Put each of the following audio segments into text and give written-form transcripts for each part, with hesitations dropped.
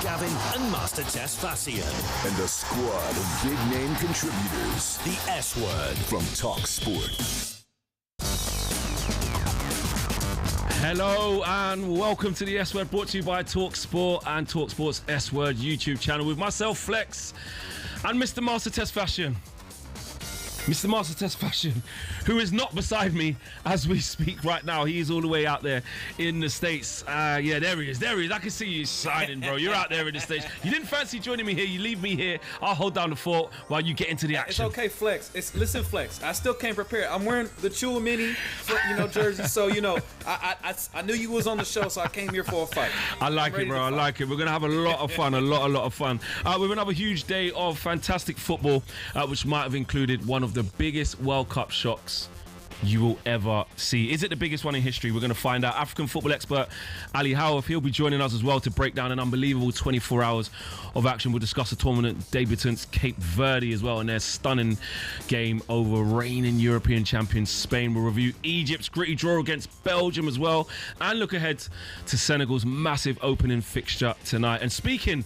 Gavin and Master Tess Fassian. And a squad of big-name contributors. The S Word from talkSPORT. Hello and welcome to the S Word, brought to you by talkSPORT and talkSPORT's S Word YouTube channel with myself, Flex, and Mr. Master Tess Fassian. Mr. Master Tess Fassian, who is not beside me as we speak right now. He is all the way out there in the States. Yeah, there he is. I can see you shining, bro. You're out there in the States. You didn't fancy joining me here. You leave me here. I'll hold down the fort while you get into the action. It's okay, Flex. Listen, Flex. I still came prepared. I'm wearing the Chua Mini, jersey. So, I knew you was on the show, so I came here for a fight. I like it, bro. I like it. We're going to have a lot of fun, a lot of fun. With another huge day of fantastic football, which might have included one of the biggest World Cup shocks you will ever see. Is it the biggest one in history? We're going to find out. African football expert Ali Howarth, he'll be joining us as well to break down an unbelievable 24 hours of action. We'll discuss the tournament debutants Cape Verde as well and their stunning game over reigning European champions Spain. We'll review Egypt's gritty draw against Belgium as well and look ahead to Senegal's massive opening fixture tonight. And speaking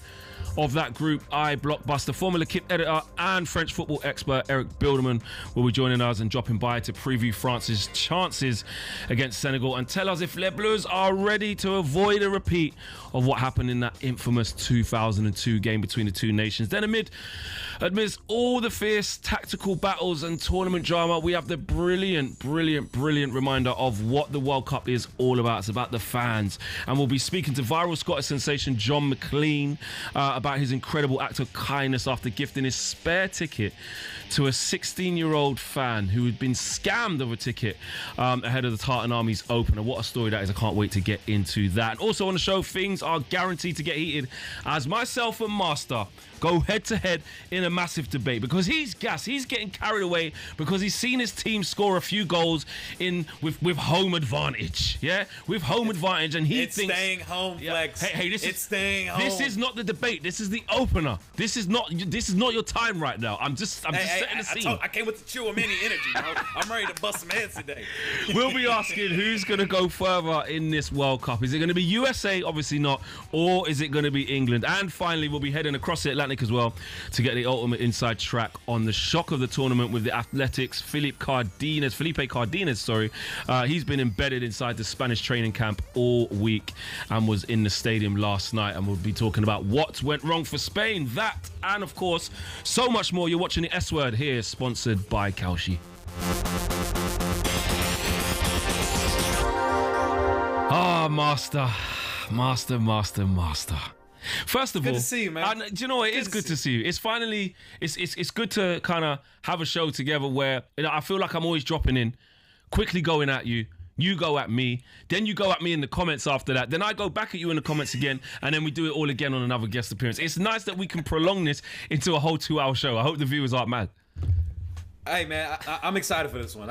of that Group I blockbuster, former L'Equipe editor and French football expert Erik Bielderman will be joining us and dropping by to preview France's chances against Senegal and tell us if Les Bleus are ready to avoid a repeat of what happened in that infamous 2002 game between the two nations. Then amidst all the fierce tactical battles and tournament drama, we have the brilliant reminder of what the World Cup is all about. It's about the fans. And we'll be speaking to viral Scottish sensation John MacLean about his incredible act of kindness after gifting his spare ticket to a 16-year-old fan who had been scammed of a ticket ahead of the Tartan Army's opener. What a story that is. I can't wait to get into that. And also on the show, things are guaranteed to get heated as myself and Master go head-to-head in a massive debate because he's gassed. He's getting carried away because he's seen his team score a few goals with home advantage. Yeah, with home advantage, and he thinks staying home, Flex. Hey, it's staying home. This is not the debate. This is the opener. This is not your time right now. I'm just setting the scene. I came with the Chua Mini energy, bro. I'm ready to bust some heads today. We'll be asking who's going to go further in this World Cup. Is it going to be USA? Obviously not. Or is it going to be England? And finally, we'll be heading across the Atlantic as well to get the ultimate inside track on the shock of the tournament with the Athletics' Felipe Cardenas. He's been embedded inside the Spanish training camp all week and was in the stadium last night, and we'll be talking about what went wrong for Spain, that and of course so much more. You're watching the S Word here, sponsored by Kalshi. Master. First of all, good to see you, man. Do you know what? It is good to see you. It's finally, it's good to kind of have a show together where I feel like I'm always dropping in, quickly going at you. You go at me, then you go at me in the comments after that. Then I go back at you in the comments again, and then we do it all again on another guest appearance. It's nice that we can prolong this into a whole 2-hour show. I hope the viewers aren't mad. Hey, man, I'm excited for this one.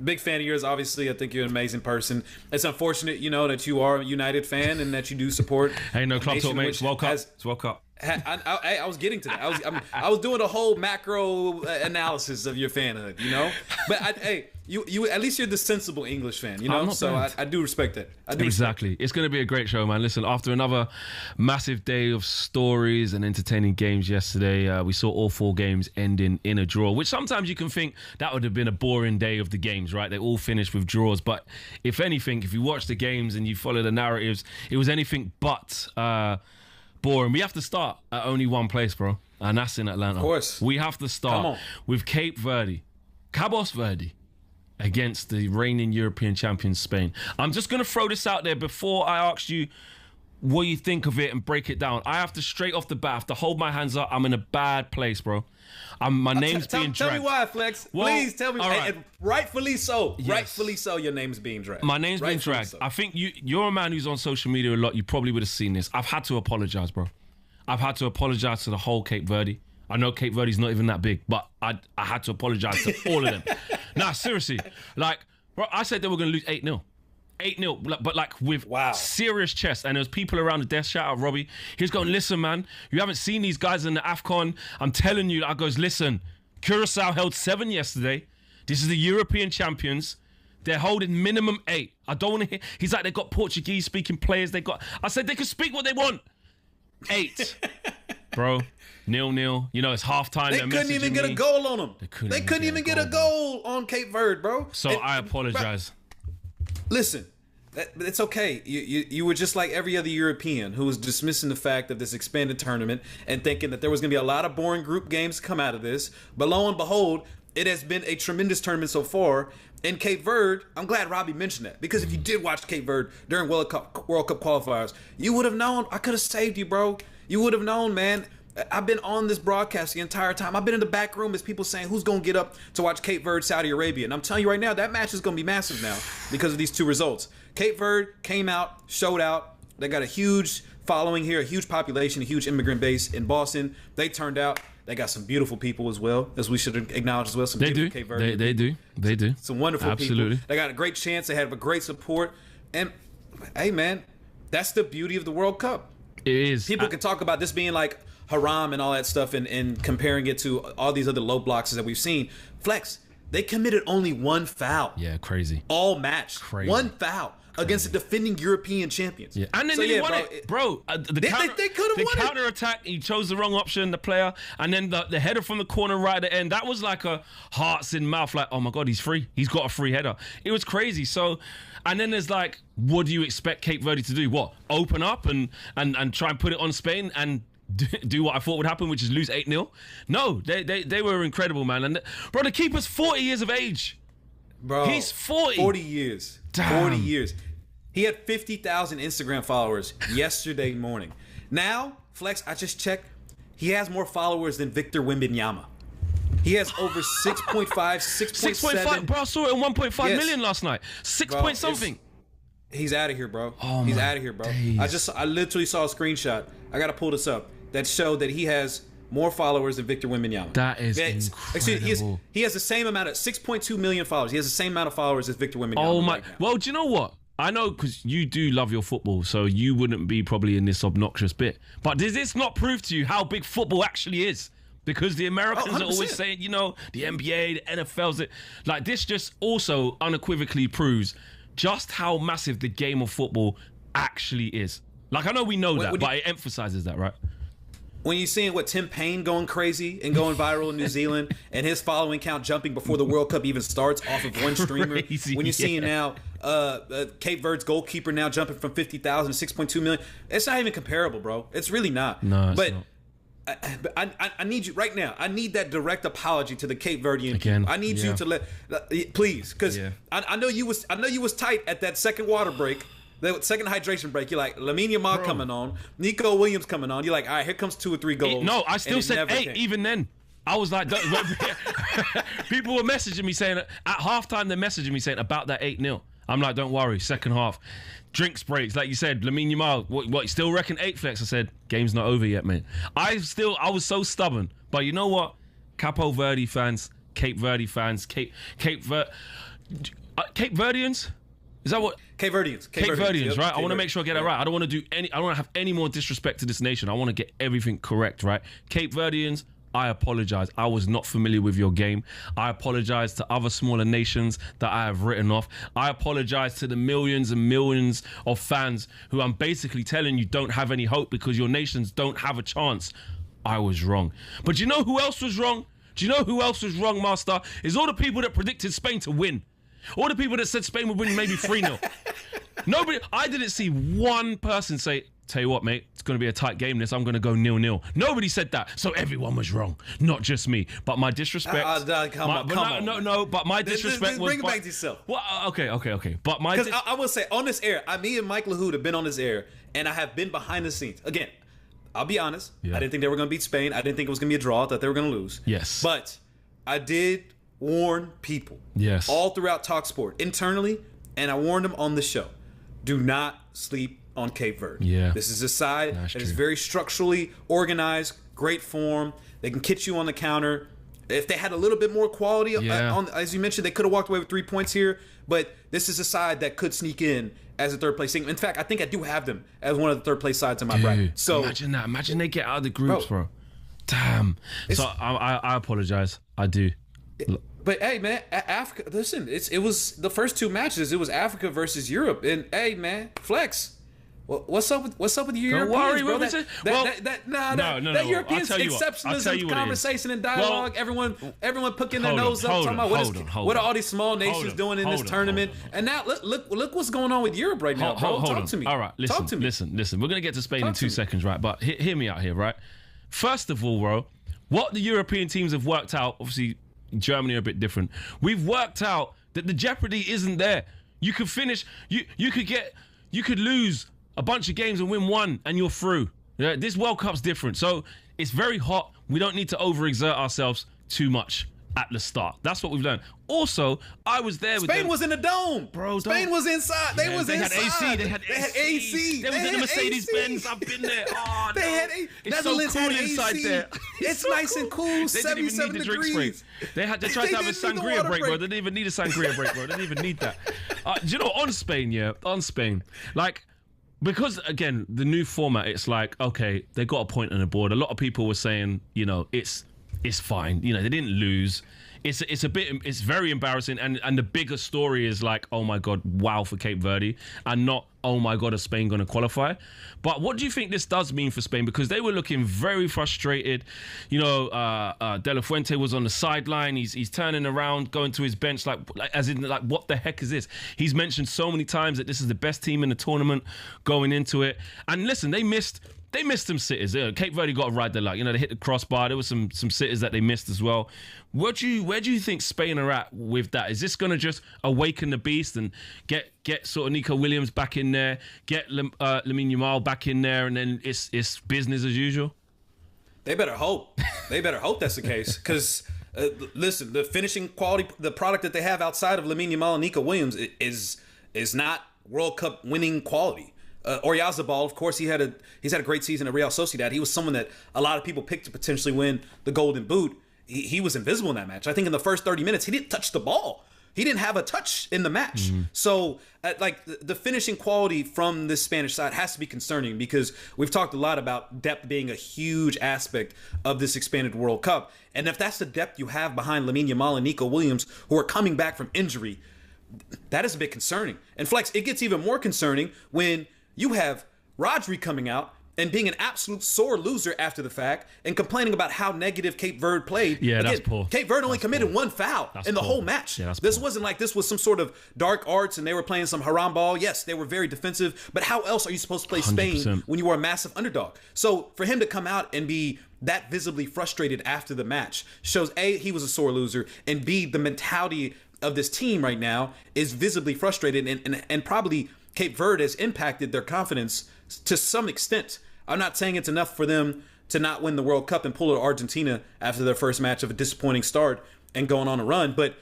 Big fan of yours, obviously. I think you're an amazing person. It's unfortunate, that you are a United fan and that you do support. Hey, no club talk, mate. It's World Cup. It's World Cup. I was getting to that. I was doing a whole macro analysis of your fanhood, But you at least you're the sensible English fan, So I do respect that. Exactly. It's going to be a great show, man. Listen, after another massive day of stories and entertaining games yesterday, we saw all 4 games ending in a draw, which sometimes you can think that would have been a boring day of the games, right? They all finished with draws. But if anything, if you watch the games and you follow the narratives, it was anything but boring. We have to start at only one place, bro, and that's in Atlanta. Of course. We have to start with Cape Verde, Cabos Verde, against the reigning European champions Spain. I'm just going to throw this out there before I ask you what you think of it and break it down. I have to straight off the bat, I have to hold my hands up. I'm in a bad place, bro. My name's being dragged. Tell me why, Flex. Well, please tell me. Right. And rightfully so. Yes. Rightfully so, your name's being dragged. My name's being dragged. So. I think you're a man who's on social media a lot. You probably would have seen this. I've had to apologise, bro. I've had to apologise to the whole Cape Verde. I know Cape Verde's not even that big, but I had to apologise to all of them. Nah, seriously. Like, bro, I said they were going to lose 8-0. 8-0, but like with serious chest. And there was people around the desk, shout out Robbie. He was going, listen, man, you haven't seen these guys in the AFCON. I'm telling you, I goes, listen, Curacao held 7 yesterday. This is the European champions. They're holding minimum 8. I don't want to hear. He's like, they got Portuguese speaking players. I said they can speak what they want. 8. Bro, 0-0. You know, it's halftime. They couldn't even get a goal on them. They couldn't even get a goal on Cape Verde, bro. So I apologize. Listen, it's okay. You were just like every other European who was dismissing the fact of this expanded tournament and thinking that there was going to be a lot of boring group games come out of this. But lo and behold, it has been a tremendous tournament so far. In Cape Verde, I'm glad Robbie mentioned that, because if you did watch Cape Verde during World Cup qualifiers, you would have known. I could have saved you, bro. You would have known, man. I've been on this broadcast the entire time. I've been in the back room as people saying who's going to get up to watch Cape Verde, Saudi Arabia. And I'm telling you right now, that match is going to be massive now because of these 2 results. Cape Verde came out, showed out. They got a huge following here, a huge population, a huge immigrant base in Boston. They turned out. They got some beautiful people as well, as we should acknowledge as well. Some they do. Cape Verde They do. Some wonderful Absolutely. people. They got a great chance. They have a great support. And, hey, man, that's the beauty of the World Cup. It is. People can talk about this being like haram and all that stuff and comparing it to all these other low blocks that we've seen. Flex, they committed only 1 foul. Yeah, crazy. All match. Crazy. 1 foul against the defending European champions. Yeah. And then so, they yeah, won it. Bro, they could have won the counter attack, he chose the wrong option, the player, and then the header from the corner right at the end, that was like a hearts in mouth, like, oh my God, he's free. He's got a free header. It was crazy. So, and then there's like, what do you expect Cape Verde to do? What? Open up and try and put it on Spain and do what I thought would happen, which is lose 8-0? No, they were incredible, man. And bro, the keeper's 40 years of age. Bro, he's 40. 40 years. Damn. 40 years. He had 50,000 Instagram followers yesterday morning. Now, Flex, I just checked. He has more followers than Victor Wembanyama. He has over 6.5, 6.7. Bro, I saw it on 1.5 million last night. 6 point something. He's out of here, bro. Oh, he's out of here, bro. Days. I literally saw a screenshot. I got to pull this up. That showed that he has more followers than Victor Wembanyama. That is incredible. He has the same amount of 6.2 million followers. He has the same amount of followers as Victor Wembanyama. Oh my! Right now. Well, do you know what? I know, because you do love your football, so you wouldn't be probably in this obnoxious bit. But does this not prove to you how big football actually is? Because the Americans are always saying, you know, the NBA, the NFL's like, this just also unequivocally proves just how massive the game of football actually is. Like, I know we know that, but it emphasizes that, right? When you're seeing Tim Payne going crazy and going viral in New Zealand and his following count jumping before the World Cup even starts off of one streamer. Crazy, when you're seeing now Cape Verde's goalkeeper now jumping from 50,000 to 6.2 million. It's not even comparable, bro. It's really not. No, it's not. I need you right now. I need that direct apology to the Cape Verdean Again, people. I need you to please, because I know you was tight at that second water break. The second hydration break, you're like, Lamine Yamal coming on, Nico Williams coming on. You're like, all right, here comes 2 or 3 goals. No, I still said 8 came. even then. I was like, people were messaging me saying, at halftime, they're messaging me saying about that 8-0. I'm like, don't worry, second half. Drinks breaks, like you said, Lamine Yamal, what, you still reckon 8, Flex? I said, game's not over yet, man. I was so stubborn. But you know what? Capo Verde fans, Cape Verde fans, Cape Verdeans? Is that what? Cape Verdeans. Cape Verdeans, right? I want to make sure I get it right. I don't want to have any more disrespect to this nation. I want to get everything correct, right? Cape Verdeans, I apologize. I was not familiar with your game. I apologize to other smaller nations that I have written off. I apologize to the millions and millions of fans who I'm basically telling you don't have any hope because your nations don't have a chance. I was wrong. But you know who else was wrong? Do you know who else was wrong, Master? Is all the people that predicted Spain to win. All the people that said Spain would win maybe 3-0. Nobody, I didn't see one person say, tell you what, mate, it's going to be a tight game this. I'm going to go 0-0. Nobody said that. So everyone was wrong. Not just me. But my disrespect. Come on. No, but my disrespect was. Bring it back to yourself. Well, okay. But my. Because I will say, on this air, me and Mike LaHood have been on this air, and I have been behind the scenes. Again, I'll be honest. Yeah. I didn't think they were going to beat Spain. I didn't think it was going to be a draw. I thought they were going to lose. Yes. But I did warn people. Yes. All throughout talkSPORT, internally, and I warned them on the show. Do not sleep on Cape Verde. Yeah. This is a side that is very structurally organized, great form. They can catch you on the counter. If they had a little bit more quality, as you mentioned, they could have walked away with 3 points here. But this is a side that could sneak in as a third place team. In fact, I think I do have them as one of the third place sides in my bracket. So imagine that. Imagine they get out of the groups, bro. Damn. So I apologize. I do. But hey, man, Africa. Listen, it was the first 2 matches. It was Africa versus Europe, and hey, man, Flex. What's up with your Don't Europeans, worry, bro? no. That European I'll exceptionalism, conversation, and dialogue. Everyone putting their nose up, talking about what are all these small nations doing in this tournament? And now look what's going on with Europe right now, bro. Talk to me. All right, listen. We're gonna get to Spain in 2 seconds, right? But hear me out here, right? First of all, bro, what the European teams have worked out, obviously Germany are a bit different. We've worked out that the jeopardy isn't there. You could finish. You could lose a bunch of games and win one, and you're through. Yeah, this World Cup's different, so it's very hot. We don't need to overexert ourselves too much at the start. That's what we've learned. Also, I was there with Spain was in the dome, bro. Spain was inside. They had AC. They had AC. They was in the Mercedes-Benz. I've been there. Oh, they had it's so cool inside there. It's nice and cool. 77 degrees. They tried to have a sangria break, bro. They didn't even need a sangria break, bro. They didn't even need that. Do you know, on Spain, like, because again, the new format, it's like, okay, they got a point on the board. A lot of people were saying, you know, it's fine. You know, they didn't lose. It's very embarrassing, and the bigger story is like, oh my God, wow for Cape Verde, and not, oh my God, is Spain going to qualify? But what do you think this does mean for Spain? Because they were looking very frustrated. You know, De La Fuente was on the sideline. He's turning around, going to his bench, like what the heck is this? He's mentioned so many times that this is the best team in the tournament going into it. And listen, they missed some sitters. Cape Verde got to ride their luck. You know, they hit the crossbar. There was some sitters that they missed as well. Where do you think Spain are at with that? Is this going to just awaken the beast and get sort of Nico Williams back in there, get Lamine Yamal back in there, and then it's business as usual? They better hope. That's the case. Because listen, the finishing quality, the product that they have outside of Lamine Yamal and Nico Williams is not World Cup winning quality. Oyarzabal, of course, he's had a great season at Real Sociedad. He was someone that a lot of people picked to potentially win the Golden Boot. He was invisible in that match. I think in the first 30 minutes, he didn't touch the ball. He didn't have a touch in the match. Mm-hmm. So, the finishing quality from this Spanish side has to be concerning, because we've talked a lot about depth being a huge aspect of this expanded World Cup. And if that's the depth you have behind Lamine Yamal and Nico Williams, who are coming back from injury, that is a bit concerning. And Flex, it gets even more concerning when you have Rodri coming out and being an absolute sore loser after the fact and complaining about how negative Cape Verde played. Yeah, again, that's poor. Cape Verde only committed one foul in the whole match. Yeah, this wasn't like this was some sort of dark arts and they were playing some haram ball. Yes, they were very defensive, but how else are you supposed to play 100%. Spain when you are a massive underdog? So for him to come out and be that visibly frustrated after the match shows, A, he was a sore loser, and B, the mentality of this team right now is visibly frustrated, and probably Cape Verde has impacted their confidence to some extent. I'm not saying it's enough for them to not win the World Cup and pull to Argentina after their first match of a disappointing start and going on a run. But,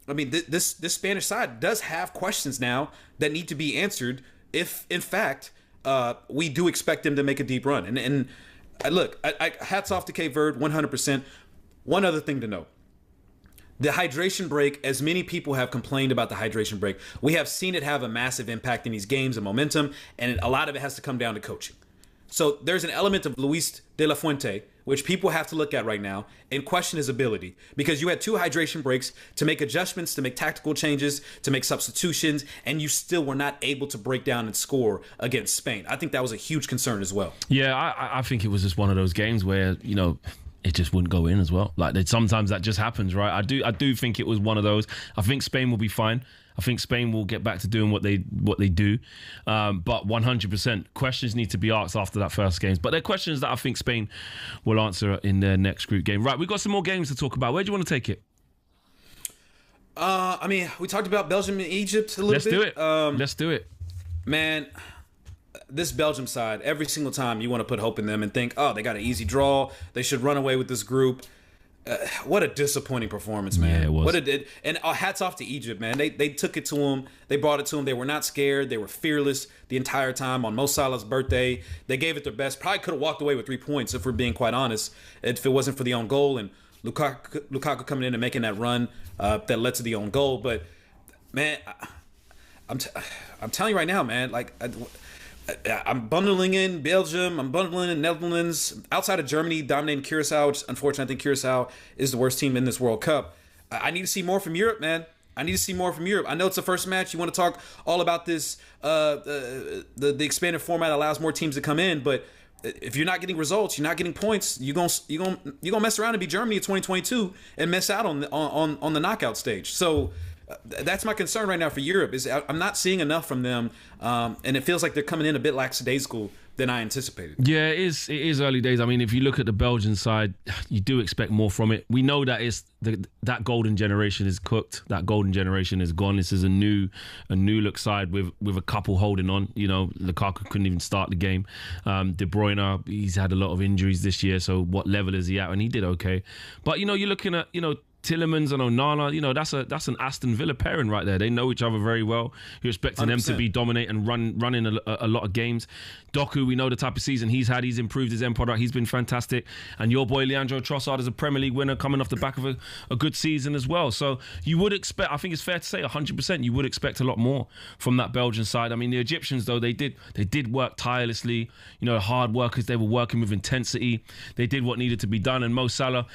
I mean, this Spanish side does have questions now that need to be answered if, in fact, we do expect them to make a deep run. And look, hats off to Cape Verde, 100%. One other thing to note. The hydration break, as many people have complained about the hydration break, we have seen it have a massive impact in these games and momentum, and a lot of it has to come down to coaching. So there's an element of Luis de la Fuente, which people have to look at right now and question his ability, because you had 2 hydration breaks to make adjustments, to make tactical changes, to make substitutions, and you still were not able to break down and score against Spain. I think that was a huge concern as well. Yeah, I think it was just one of those games where, you know, it just wouldn't go in as well. Like, sometimes that just happens, right? I do think it was one of those. I think Spain will be fine. I think Spain will get back to doing what they do. But 100%, questions need to be asked after that first game. But they're questions that I think Spain will answer in their next group game. Right, we've got some more games to talk about. Where do you want to take it? I mean, we talked about Belgium and Egypt a little bit. Let's do it. Man, this Belgium side, every single time you want to put hope in them and think, oh, they got an easy draw, they should run away with this group. What a disappointing performance, man. Yeah, it was. And hats off to Egypt, man. They took it to them. They brought it to them. They were not scared. They were fearless the entire time. On Mo Salah's birthday, they gave it their best. Probably could have walked away with 3 points, if we're being quite honest, if it wasn't for the own goal and Lukaku coming in and making that run that led to the own goal. But, man, I'm telling you right now, man, like, I'm bundling in Belgium. I'm bundling in Netherlands. Outside of Germany, dominating Curacao, which unfortunately I think Curacao is the worst team in this World Cup. I need to see more from Europe, man. I need to see more from Europe. I know it's the first match. You want to talk all about this. The expanded format allows more teams to come in, but if you're not getting results, you're not getting points, you're gonna mess around and be Germany in 2022 and miss out on the knockout stage. So that's my concern right now for Europe. Is I'm not seeing enough from them, and it feels like they're coming in a bit lackadaisical than I anticipated. Yeah, it is early days. I mean, if you look at the Belgian side, you do expect more from it. We know that that golden generation is cooked. That golden generation is gone. This is a new look side with a couple holding on. You know, Lukaku couldn't even start the game. De Bruyne, he's had a lot of injuries this year. So what level is he at? And he did okay. But you know, you're looking at Tillemans and Onana, that's an Aston Villa pairing right there. They know each other very well. You're expecting 100%. Them to be dominate and running a lot of games. Doku, we know the type of season he's had. He's improved his end product. He's been fantastic. And your boy Leandro Trossard is a Premier League winner coming off the back of a good season as well. So you would expect, I think it's fair to say 100%, you would expect a lot more from that Belgian side. I mean, the Egyptians, though, they did work tirelessly. Hard workers. They were working with intensity. They did what needed to be done. And Mo Salah,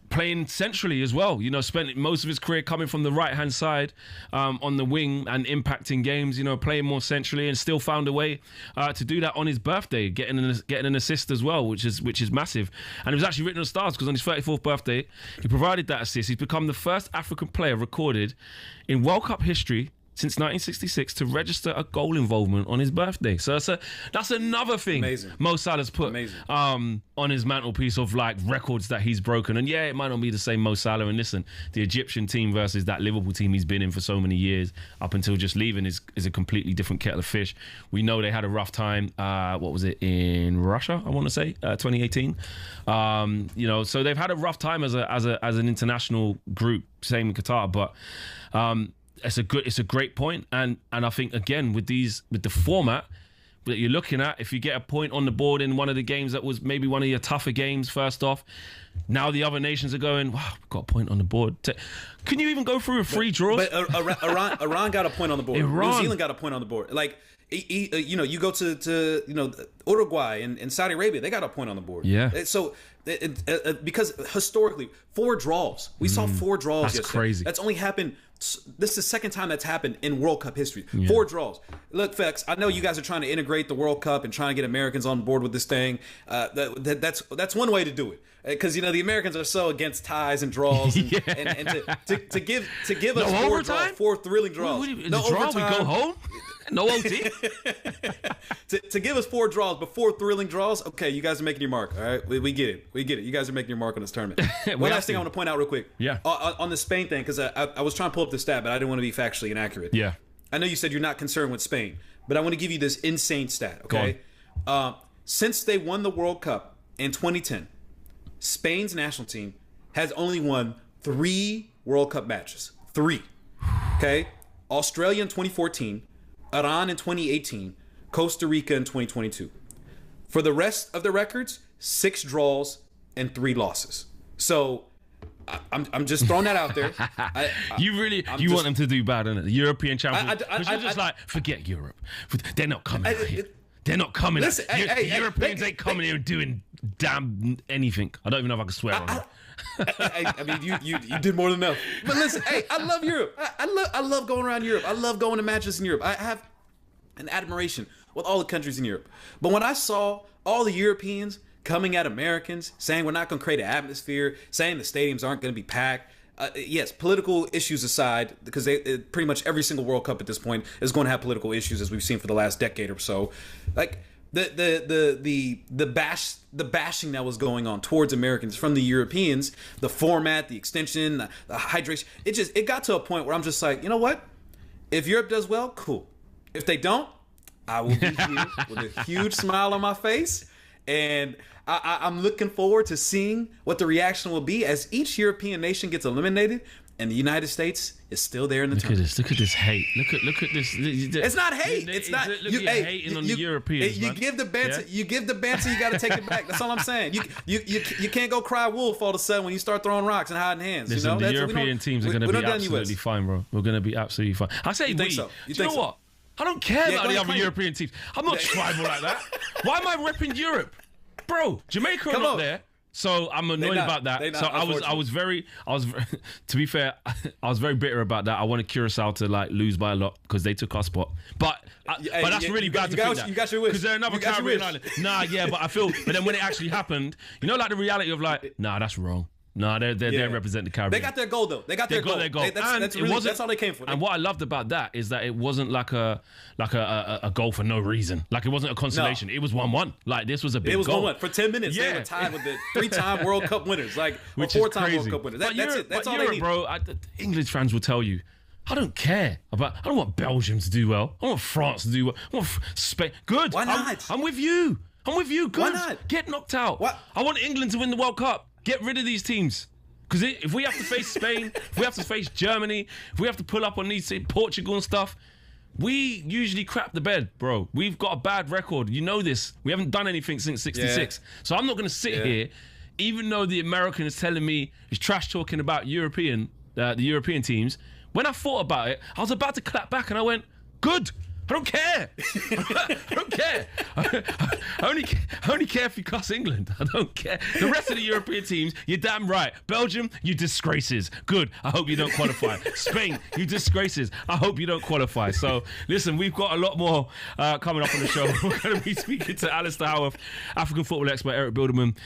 playing centrally as well, spent most of his career coming from the right-hand side on the wing and impacting games, playing more centrally, and still found a way to do that on his birthday, getting an assist as well, which is massive. And it was actually written on the stars because on his 34th birthday, he provided that assist. He's become the first African player recorded in World Cup history since 1966 to register a goal involvement on his birthday. So that's another thing Amazing. Mo Salah's put on his mantelpiece of like records that he's broken. And yeah, it might not be the same Mo Salah. And listen, the Egyptian team versus that Liverpool team he's been in for so many years up until just leaving is a completely different kettle of fish. We know they had a rough time. What was it, in Russia? I want to say 2018. So they've had a rough time as an international group. Same in Qatar, but. It's a great point, and I think again with the format that you're looking at, if you get a point on the board in one of the games that was maybe one of your tougher games first off, now the other nations are going, wow, we've got a point on the board. Can you even go through a free draw? But Iran got a point on the board. New Zealand got a point on the board. Like you go to Uruguay and Saudi Arabia, they got a point on the board. Yeah. So because historically 4 draws, we saw 4 draws. That's yesterday. Crazy. That's only happened. This is the second time that's happened in World Cup history. Yeah. 4 draws. Look, Fex, I know you guys are trying to integrate the World Cup and trying to get Americans on board with this thing. That's one way to do it. Because the Americans are so against ties and draws, and to give no us 4 overtime? draws, 4 thrilling draws. No overtime. We go home. No OT. to give us 4 draws, but 4 thrilling draws. Okay, you guys are making your mark. All right, we get it. We get it. You guys are making your mark on this tournament. One last thing I want to point out real quick. Yeah. On the Spain thing, because I was trying to pull up the stat, but I didn't want to be factually inaccurate. Yeah. I know you said you're not concerned with Spain, but I want to give you this insane stat. Okay. Since they won the World Cup in 2010, Spain's national team has only won 3 World Cup matches. 3. Okay. Australia in 2014. Iran in 2018, Costa Rica in 2022. For the rest of the records, 6 draws and 3 losses. So I'm just throwing that out there. You want them to do bad, innit? The European champions. Because you're just like, forget Europe. They're not coming out here. They're not coming. Listen, Europeans ain't coming here doing damn anything. I don't even know if I can swear on it. I mean, you did more than enough. But listen, I love Europe. I love going around Europe. I love going to matches in Europe. I have an admiration with all the countries in Europe. But when I saw all the Europeans coming at Americans, saying we're not going to create an atmosphere, saying the stadiums aren't going to be packed. Yes, political issues aside, because pretty much every single World Cup at this point is going to have political issues, as we've seen for the last decade or so. Like the bashing that was going on towards Americans from the Europeans, the format, the extension, the hydration, it got to a point where I'm just like, you know what? If Europe does well, cool. If they don't, I will be here with a huge smile on my face, and I'm looking forward to seeing what the reaction will be as each European nation gets eliminated and the United States is still there in the tournament. Look at this hate. Look at this. It's not hate. It's not. You're hating on the Europeans. You give the banter. Yeah? You give the banter. You got to take it back. That's all I'm saying. You can't go cry wolf all of a sudden when you start throwing rocks and hiding hands. Listen, the European teams are going to be absolutely fine, bro. We're going to be absolutely fine. I say we. So? You know what? I don't care about the other European teams. I'm not tribal like that. Why am I repping Europe? Bro, Jamaica are not there. So I'm annoyed about that. So I was very, to be fair, I was very bitter about that. I wanted Curacao to like lose by a lot because they took our spot. But that's really bad to think that. You got your wish. Because they're another Caribbean island. Nah, yeah, but I feel, but then when it actually happened, you know, like the reality of like, nah, that's wrong. No, they represent the Caribbean. They got their goal though. They got their goal. That's all they came for. And what I loved about that is that it wasn't like a goal for no reason. Like it wasn't a consolation. No. It was 1-1. Like this was a big goal. It was 1-1 for 10 minutes. Yeah. They were tied with the 3-time World Cup winners, like which 4-time World Cup winners. That's all they need, bro. English fans will tell you. I don't care about. I don't want Belgium to do well. I want France to do well. I want Spain. Good. Why not? I'm with you. Good. Why not? Get knocked out. What? I want England to win the World Cup. Get rid of these teams. Because if we have to face Spain, if we have to face Germany, if we have to pull up on these Portugal and stuff, we usually crap the bed, bro. We've got a bad record. You know this. We haven't done anything since 66. Yeah. So I'm not going to sit here, even though the American is telling me, is trash talking about the European teams. When I thought about it, I was about to clap back and I went, good. I don't care. I don't care. I only care if you cuss England. I don't care. The rest of the European teams, you're damn right. Belgium, you disgraces. Good. I hope you don't qualify. Spain, you disgraces. I hope you don't qualify. So, listen, we've got a lot more coming up on the show. We're going to be speaking to Alistair Howarth, African football expert Erik Bielderman,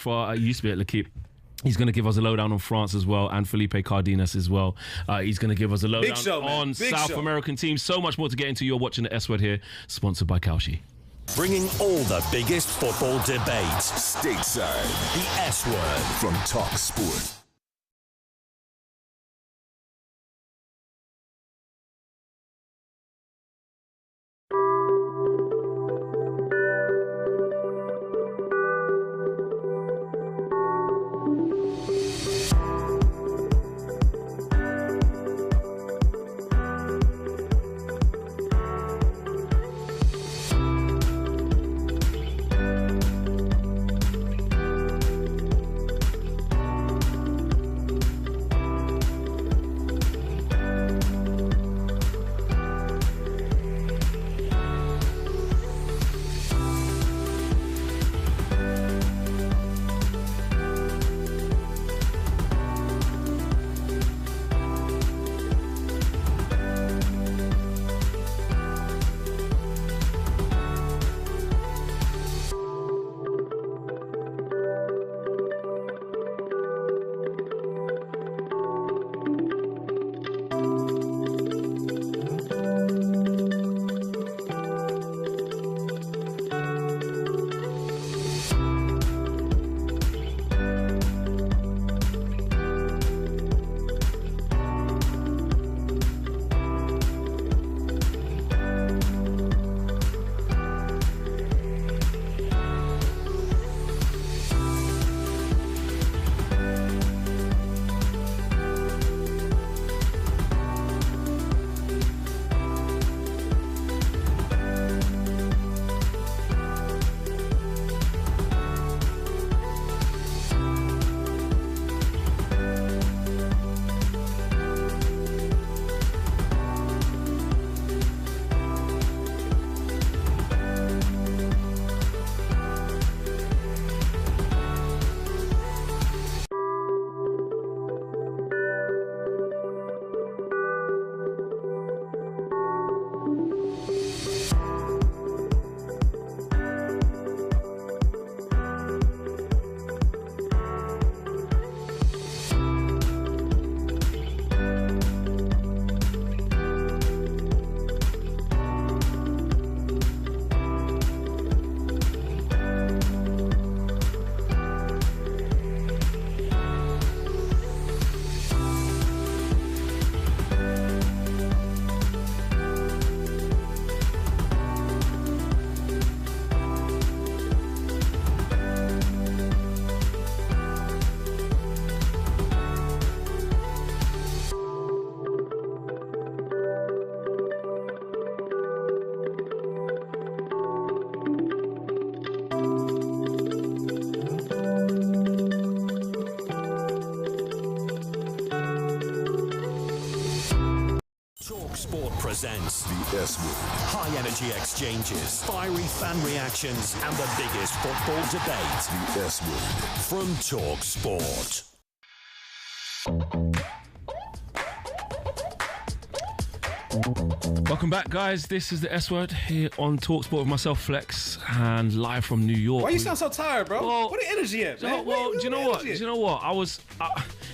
for used to be at L'Equipe. He's going to give us a lowdown on France as well, and Felipe Cardenas as well. He's going to give us a lowdown on South American teams. So much more to get into. You're watching the S Word here, sponsored by Kalshi. Bringing all the biggest football debates. Stateside. The S Word from talkSPORT. talkSPORT presents The S Word. high energy exchanges, fiery fan reactions, and the biggest football debate The S Word. from talkSPORT. Welcome back, guys. This is the S Word here on talkSPORT with myself, Flex, and live from New York. Why you sound so tired, bro? Well, what the energy at, man? Well, do you know what? Do you know what? I was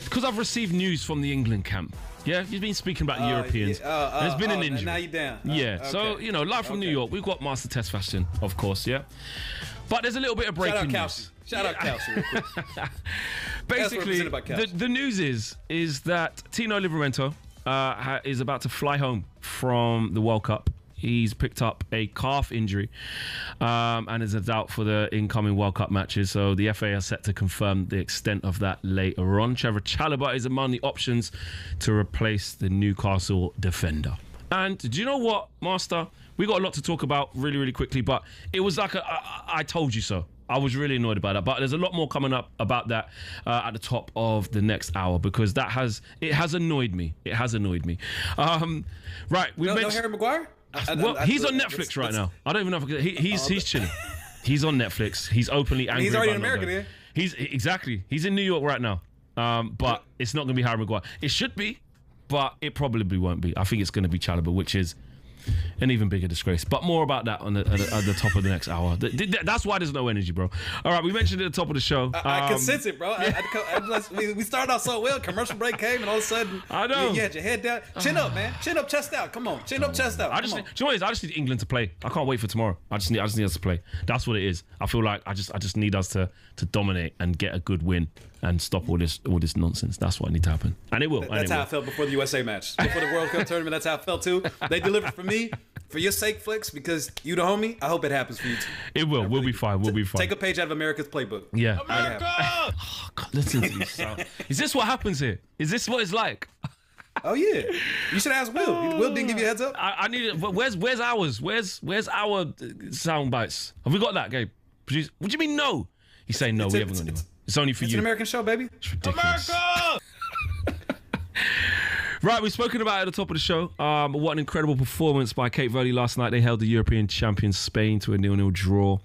because I've received news from the England camp. Yeah, you've been speaking about the Europeans. There's been an injury. Now you're down. Yeah, Okay. so, you know, live from New York, we've got Master Test Fashion, of course, yeah? But there's a little bit of breaking news. Shout out Kelsey real quick. Basically, about Kelsey. the news is that Tino Livramento is about to fly home from the World Cup. He's picked up a calf injury and is out for the incoming World Cup matches. So the FA are set to confirm the extent of that later on. Trevor Chalobah is among the options to replace the Newcastle defender. And do you know what, Master? We got a lot to talk about really, really quickly, but it was like I told you so. I was really annoyed about that, but there's a lot more coming up about that at the top of the next hour because it has annoyed me. It has annoyed me. Right, we No Harry Maguire? Well, he's on Netflix right now. I don't even know if he's chilling. He's on Netflix. He's openly angry. He's already in about America, not there. He's in New York right now. But it's not going to be Harry Maguire. It should be, but it probably won't be. I think it's going to be Chalobah, which is an even bigger disgrace. But more about that at the top of the next hour. That's why there's no energy, bro. All right, we mentioned it at the top of the show. I can sense it, bro. We started off so well. Commercial break came, and all of a sudden, I know. You had your head down. Chin up, man. Chin up, chest out. Come on. Chin up, chest out. Do you know what it is? I just need England to play. I can't wait for tomorrow. I just need us to play. That's what it is. I feel like I just need us to dominate and get a good win and stop all this nonsense. That's what needs to happen, and it will. That's how I felt before the USA match, before the World Cup tournament. That's how I felt too. They delivered for me, for your sake, Flex, because you the homie. I hope it happens for you too. It will. We'll be fine. We'll be fine. Take a page out of America's playbook. Yeah. America! Oh, God, listen to me. Is this what happens here? Is this what it's like? Oh yeah. You should ask Will. Will didn't give you a heads up. I need it. Where's ours? Where's our sound bites? Have we got that, Gabe? Produce? What do you mean no? He's saying no. We haven't got anyone. It's only for It's you. an American show, baby. It's ridiculous. America! Right, we've spoken about it at the top of the show. What an incredible performance by Cape Verde last night. They held the European champions Spain to a 0-0 draw.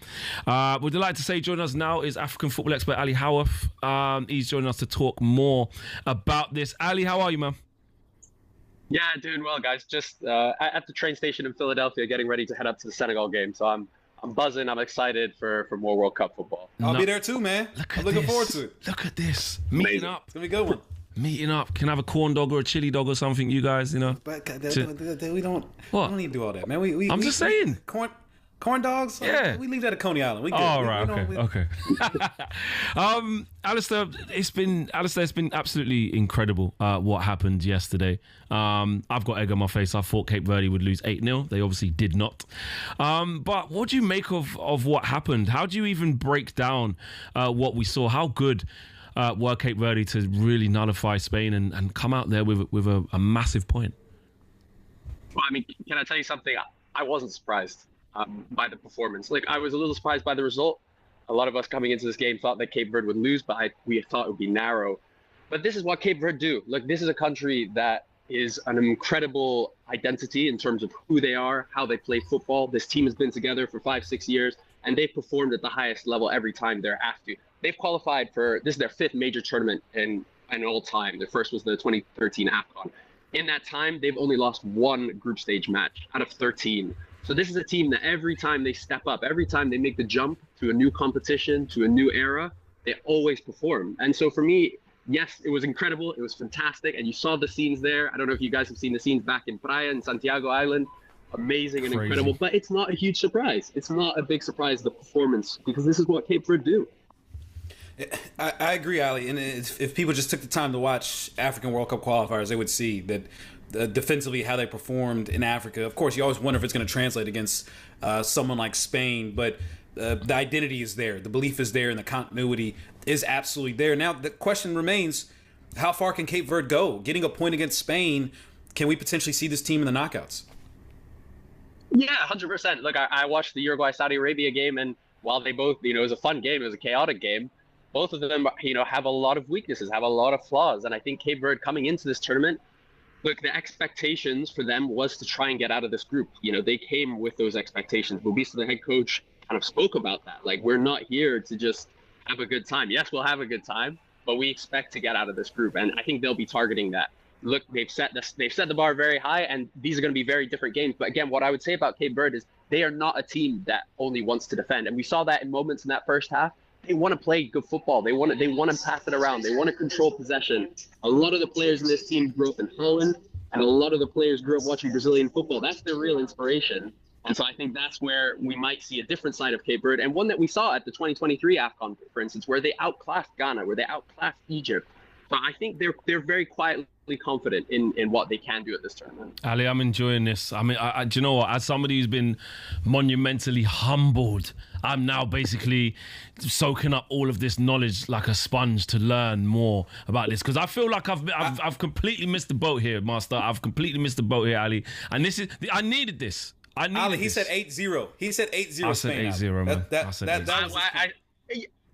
We're delighted to say joining us now is African football expert Ali Howarth. He's joining us to talk more about this. Ali, how are you, man? Yeah, doing well, guys. Just at the train station in Philadelphia, getting ready to head up to the Senegal game. So I'm buzzing. I'm excited for more World Cup football. I'll be there too, man. I'm looking forward to it. Look at this. Meeting up. It's gonna be a good one. Meeting up. Can I have a corn dog or a chili dog or something, you guys, you know? But we don't need to do all that, man. I'm just saying. Corn dogs? Yeah. We leave that at Coney Island. We good. Oh, right. Okay. Alistair, it's been absolutely incredible what happened yesterday. I've got egg on my face. I thought Cape Verde would lose 8-0. They obviously did not. But what do you make of what happened? How do you even break down what we saw? How good were Cape Verde to really nullify Spain and come out there with a massive point? Well, I mean, can I tell you something? I wasn't surprised by the performance. Like, I was a little surprised by the result. A lot of us coming into this game thought that Cape Verde would lose, but we thought it would be narrow. But this is what Cape Verde do. Look, this is a country that is an incredible identity in terms of who they are, how they play football. This team has been together for 5-6 years, and they've performed at the highest level every time they're asked to. They've qualified for, this is their 5th major tournament in all time. Their first was the 2013 AFCON. In that time, they've only lost 1 group stage match out of 13. So this is a team that every time they step up, every time they make the jump to a new competition, to a new era, they always perform. And so for me, yes, it was incredible. It was fantastic. And you saw the scenes there. I don't know if you guys have seen the scenes back in Praia and Santiago Island. Amazing and incredible. But it's not a huge surprise. It's not a big surprise, the performance, because this is what Cape Verde do. I agree, Ali. And if people just took the time to watch African World Cup qualifiers, they would see that defensively how they performed in Africa. Of course, you always wonder if it's going to translate against someone like Spain, but the identity is there, the belief is there, and the continuity is absolutely there. Now, the question remains, how far can Cape Verde go? Getting a point against Spain, can we potentially see this team in the knockouts? Yeah, 100%. Look, I watched the Uruguay-Saudi Arabia game, and while they both, it was a fun game, it was a chaotic game, both of them, have a lot of weaknesses, have a lot of flaws. And I think Cape Verde coming into this tournament, look, the expectations for them was to try and get out of this group. You know, they came with those expectations. Bobisa, the head coach, kind of spoke about that. Like, we're not here to just have a good time. Yes, we'll have a good time, but we expect to get out of this group. And I think they'll be targeting that. Look, they've set the bar very high, and these are going to be very different games. But again, what I would say about Cape Verde is they are not a team that only wants to defend. And we saw that in moments in that first half. They want to play good football. They want to pass it around. They want to control possession. A lot of the players in this team grew up in Holland, and a lot of the players grew up watching Brazilian football. That's their real inspiration. And so I think that's where we might see a different side of Cape Verde, and one that we saw at the 2023 AFCON, for instance, where they outclassed Ghana, where they outclassed Egypt. So I think they're very quietly confident in what they can do at this tournament. Ali, I'm enjoying this. I mean, do you know what? As somebody who's been monumentally humbled, I'm now basically soaking up all of this knowledge like a sponge to learn more about this, because I feel like I've completely missed the boat here, Master. I've completely missed the boat here, Ali. And I needed this. Ali, he said 8-0. He said 8-0. I said 8-0, man. That was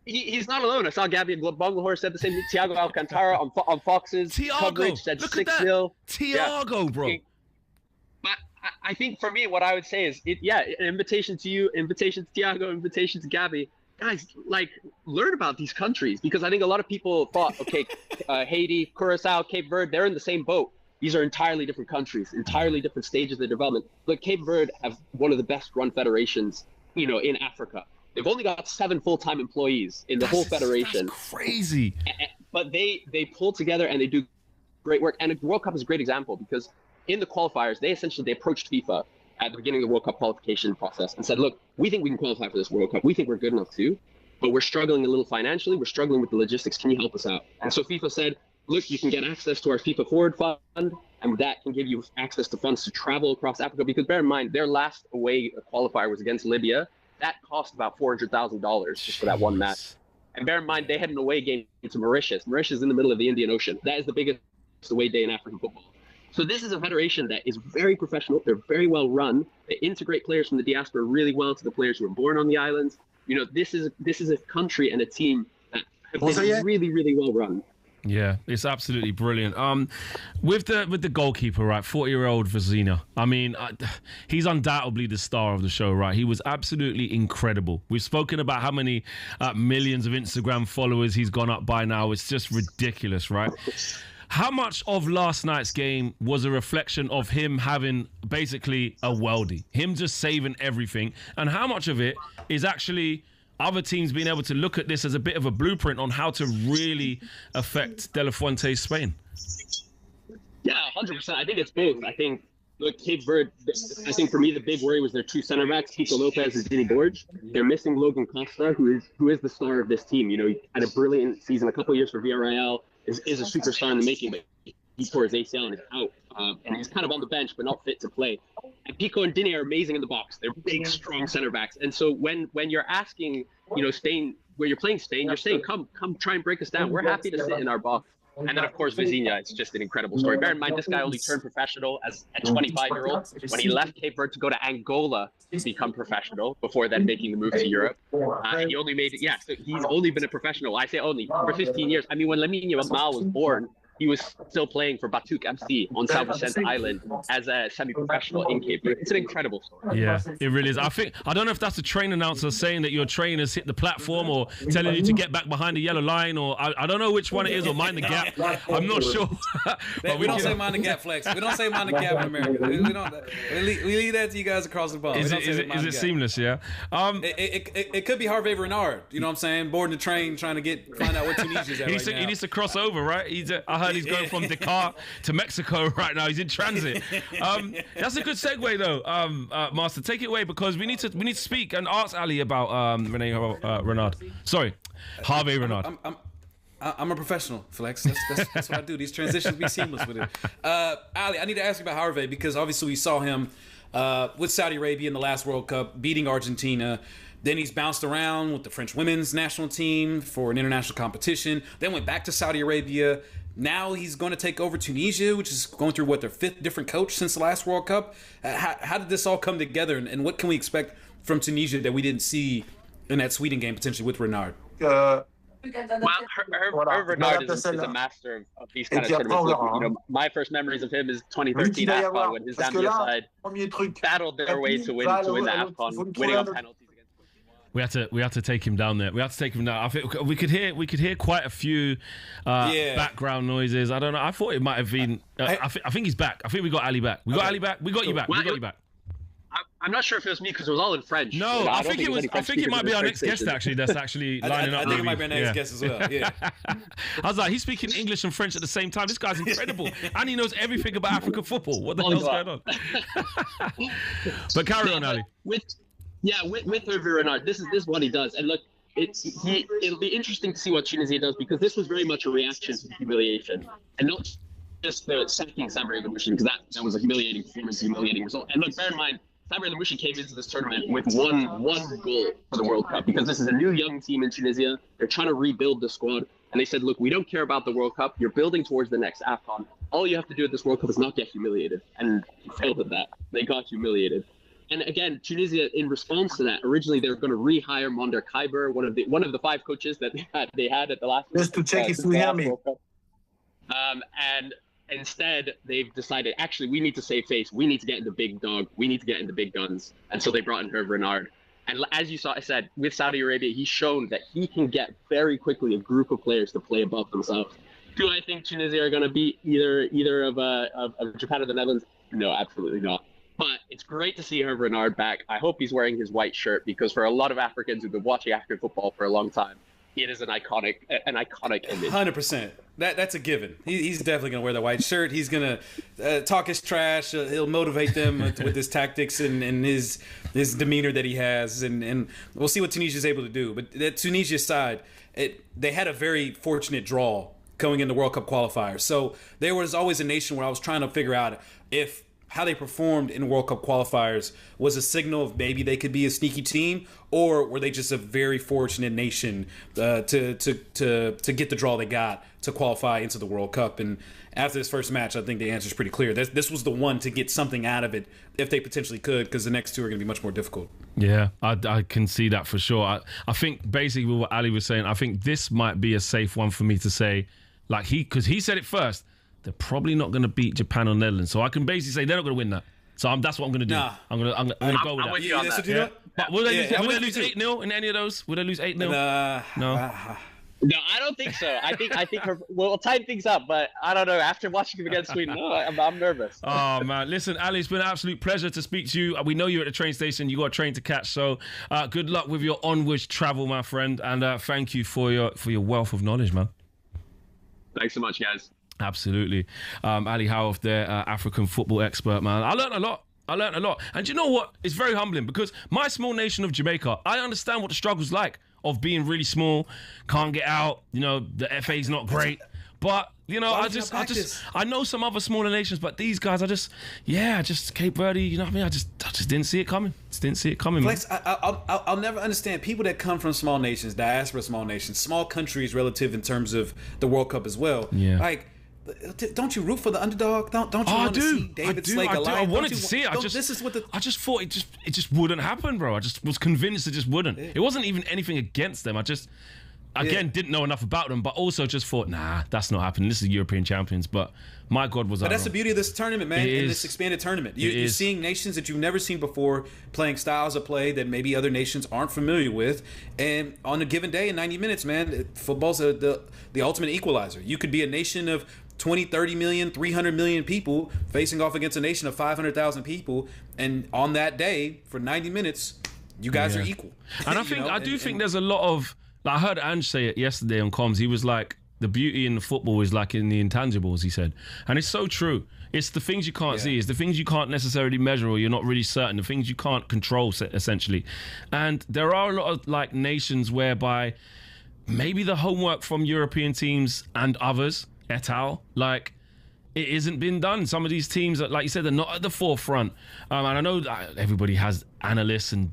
He's not alone. I saw Gabby Bonglehorst said the same. Thiago Alcantara on Fox's coverage said 6-0. Thiago, bro. But I think for me, what I would say is, an invitation to you, invitation to Thiago, invitation to Gabby. Guys, like, learn about these countries, because I think a lot of people thought, okay, Haiti, Curacao, Cape Verde, they're in the same boat. These are entirely different countries, entirely different stages of their development. Look, Cape Verde have one of the best run federations, in Africa. They've only got 7 full-time employees in the whole federation. That's crazy. But they pull together and they do great work. And the World Cup is a great example, because in the qualifiers, they approached FIFA at the beginning of the World Cup qualification process and said, look, we think we can qualify for this World Cup. We think we're good enough too, but we're struggling a little financially. We're struggling with the logistics. Can you help us out? And so FIFA said, look, you can get access to our FIFA Forward Fund, and that can give you access to funds to travel across Africa. Because bear in mind, their last away qualifier was against Libya. That cost about $400,000 just for that one match. And bear in mind, they had an away game to Mauritius. Mauritius is in the middle of the Indian Ocean. That is the biggest away day in African football. So this is a federation that is very professional. They're very well run. They integrate players from the diaspora really well to the players who were born on the islands. This is a country and a team that have been really, really well run. Yeah, it's absolutely brilliant. With the goalkeeper, right, 40-year-old Vizina. I mean, he's undoubtedly the star of the show, right? He was absolutely incredible. We've spoken about how many millions of Instagram followers he's gone up by now. It's just ridiculous, right? How much of last night's game was a reflection of him having basically a worldie, him just saving everything, and how much of it is actually other teams being able to look at this as a bit of a blueprint on how to really affect De La Fuente's Spain? Yeah, 100%. I think it's both. I think, look, Cape Verde, I think for me the big worry was their 2 center backs, Kiko Lopez and Dini Borge. They're missing Logan Costa, who is the star of this team. He had a brilliant season, a couple of years for Villarreal, is a superstar in the making, but he tore his ACL and is out. And he's kind of on the bench, but not fit to play. And Pico and Dini are amazing in the box. They're big, strong center backs. And so when you're asking, Spain, where you're playing Spain, you're saying, come try and break us down. We're happy to sit in our box. And then, of course, Vizinha, it's just an incredible story. Bear in mind, this guy only turned professional as a 25-year-old when he left Cape Verde to go to Angola to become professional before then making the move to Europe. And he only made it, so he's only been a professional. I say only, for 15 years. I mean, when Lamine Yamal was born, he was still playing for Batuk MC on São Vicente Island as a semi-professional in Cape Verde. It's an incredible story. Yeah, it really is. I don't know if that's the train announcer saying that your train has hit the platform or telling you to get back behind the yellow line, or I don't know which one it is, or mind the gap. I'm not sure. But we don't say mind the gap, Flex. We don't say mind the gap in America. We leave that to you guys across the bar. Is it seamless, yeah? It could be Hervé Renard, you know what I'm saying? Boarding the train, trying to find out what Tunisia's at right now. He needs to cross over, right? I heard he's going from Dakar to Mexico right now. He's in transit. That's a good segue, though, Master. Take it away, because we need to speak and ask Ali about Renard. Sorry, Hervé Renard. I'm a professional, Flex. That's what I do. These transitions be seamless with it. Ali, I need to ask you about Hervé, because obviously we saw him with Saudi Arabia in the last World Cup, beating Argentina. Then he's bounced around with the French women's national team for an international competition. Then went back to Saudi Arabia. Now he's going to take over Tunisia, which is going through, their 5th different coach since the last World Cup. How did this all come together, and what can we expect from Tunisia that we didn't see in that Sweden game potentially with Renard? Hervé Renard is a master of these kind of tournaments. Look, my first memories of him is 2013 AFCON when his Zambia side battled their way to win the AFCON, winning on penalties. We had to take him down there. We had to take him down. I think we could hear quite a few background noises. I don't know. I thought it might have been. I think he's back. I think we got Ali back. We got Ali back. We got you back. We got you back. I'm not sure if it was me because it was all in French. No, I think it was. I think it might be our next guest actually. That's actually lining up. I think it might be our next guest as well. Yeah. I was like, he's speaking English and French at the same time. This guy's incredible, and he knows everything about African football. What the hell's going on? But carry on, Ali. With Hervé Renard, this is what he does, and look, it'll be interesting to see what Tunisia does because this was very much a reaction to humiliation, and not just the sacking Sabri El-Moushi because that was a humiliating performance, humiliating result. And look, bear in mind, Sabri El-Moushi came into this tournament with one goal for the World Cup because this is a new young team in Tunisia. They're trying to rebuild the squad, and they said, look, we don't care about the World Cup. You're building towards the next AFCON. All you have to do at this World Cup is not get humiliated, and he failed at that. They got humiliated. And again, Tunisia, in response to that, originally they were going to rehire Monder Khyber, one of the 5 coaches that they had at the last. Just to check if we hear me. And instead, they've decided, actually, we need to save face. We need to get into big dog. We need to get into big guns. And so they brought in Hervé Renard. And as you saw, I said, with Saudi Arabia, he's shown that he can get very quickly a group of players to play above themselves. Do I think Tunisia are going to beat either of Japan or the Netherlands? No, absolutely not. But it's great to see Hervé Renard back. I hope he's wearing his white shirt because for a lot of Africans who've been watching African football for a long time, it is an iconic image. 100%. That's a given. He's definitely going to wear the white shirt. He's going to talk his trash. He'll motivate them with his tactics and his demeanor that he has. And we'll see what Tunisia's able to do. But that Tunisia side, they had a very fortunate draw going into World Cup qualifiers. So there was always a nation where I was trying to figure out if how they performed in World Cup qualifiers was a signal of maybe they could be a sneaky team, or were they just a very fortunate nation to get the draw they got to qualify into the World Cup. And after this first match, I think the answer is pretty clear. This was the one to get something out of it if they potentially could, because the next two are going to be much more difficult. Yeah, I can see that for sure. I think basically what Ali was saying, I think this might be a safe one for me to say, like because he said it first. They're probably not going to beat Japan or Netherlands, so I can basically say they're not going to win that. So that's what I'm going to do. Nah. I'm going to go with that. With you on that. Yeah. But will they lose 8-0 in any of those? Will they lose 8-0? No. No, I don't think so. I think we'll tighten things up, but I don't know. After watching them against Sweden, I'm nervous. Oh man, listen, Ali, it's been an absolute pleasure to speak to you. We know you're at the train station. You got a train to catch, so good luck with your onwards travel, my friend, and thank you for your wealth of knowledge, man. Thanks so much, guys. Absolutely. Ali Howarth there, African football expert, man. I learned a lot. And you know what? It's very humbling because my small nation of Jamaica, I understand what the struggle's like of being really small, can't get out, the FA's not great. But, I know some other smaller nations, but these guys, just Cape Verde, I just didn't see it coming. Flex, I'll never understand people that come from small nations, diaspora small nations, small countries relative in terms of the World Cup as well. Yeah. Like, don't you root for the underdog? Don't you want to see David Slake alive? I wanted to see it. I just thought it just wouldn't happen, bro. I just was convinced it just wouldn't. Yeah. It wasn't even anything against them. I just didn't know enough about them, but also just thought, nah, that's not happening. This is European champions, but my God, was I wrong. But that's the beauty of this tournament, man. In this expanded tournament, you're seeing nations that you've never seen before playing styles of play that maybe other nations aren't familiar with. And on a given day in 90 minutes, man, football's the ultimate equalizer. You could be a nation of 20, 30 million, 300 million people facing off against a nation of 500,000 people. And on that day, for 90 minutes, you guys are equal. And I think there's a lot of, I heard Ange say it yesterday on comms. He was like, the beauty in the football is like in the intangibles, he said. And it's so true. It's the things you can't see. It's the things you can't necessarily measure or you're not really certain. The things you can't control, essentially. And there are a lot of like nations whereby maybe the homework from European teams and others, et al., like it isn't been done. Some of these teams, like you said, they're not at the forefront. And I know that everybody has analysts and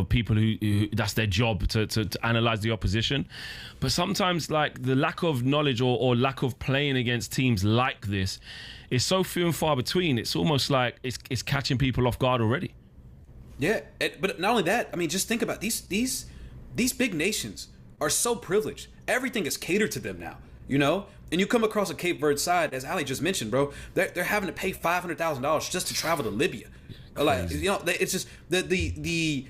people who that's their job to analyze the opposition. But sometimes like the lack of knowledge or lack of playing against teams like this is so few and far between. It's almost like it's catching people off guard already. Yeah, but not only that. I mean, just think about these big nations are so privileged. everything is catered to them now, you know? And you come across a Cape Verde side, as Ali just mentioned, bro, they're having to pay $500,000 just to travel to Libya. Like, you know, it's just the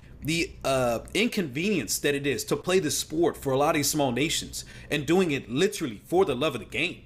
inconvenience that it is to play this sport for a lot of these small nations and doing it literally for the love of the game.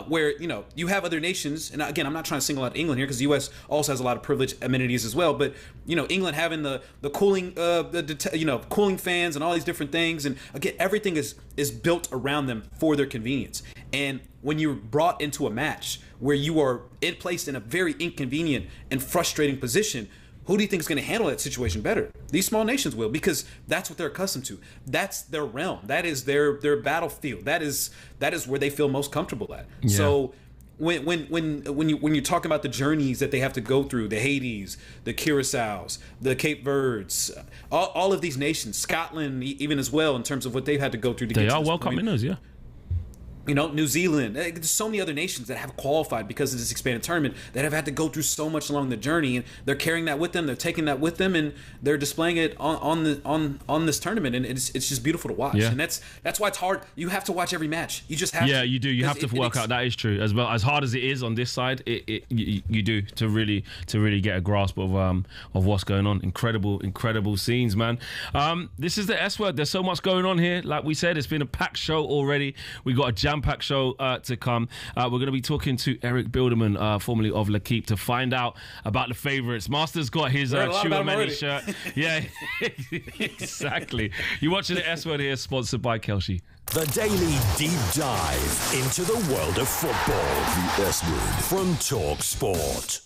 Where, you know, you have other nations, and again, I'm not trying to single out England here because the U.S. also has a lot of privileged amenities as well. But, you know, England having the cooling, cooling fans and all these different things, and again, everything is built around them for their convenience. And when you're brought into a match where you are placed in a very inconvenient and frustrating position, who do you think is going to handle that situation better? These small nations will, because that's what they're accustomed to. That's their realm. That is their battlefield. That is where they feel most comfortable at. Yeah. So when you're talking about the journeys that they have to go through, the Haitis, the Curaçaos, the Cape Verdes, all of these nations, Scotland even as well, in terms of what they've had to go through to get to this point. They are World Cup winners, yeah. You know, New Zealand, there's so many other nations that have qualified because of this expanded tournament that have had to go through so much along the journey, and they're carrying that with them, they're taking that with them, and they're displaying it on this tournament, and it's just beautiful to watch. Yeah. And that's why it's hard. You have to watch every match. You just have to. Yeah, you do. You have to work out. That is true. As well, as hard as it is on this side, you do to really get a grasp of what's going on. Incredible scenes, man. This is the S word. There's so much going on here. Like we said, it's been a packed show already. We got a jam-packed show to come. We're going to be talking to Erik Bielderman, formerly of L'Equipe, to find out about the favourites. Master's got his Sugar Many shirt. Yeah, exactly. You're watching the S Word here, sponsored by Kelshi. The daily deep dive into the world of football. The S Word from talkSPORT.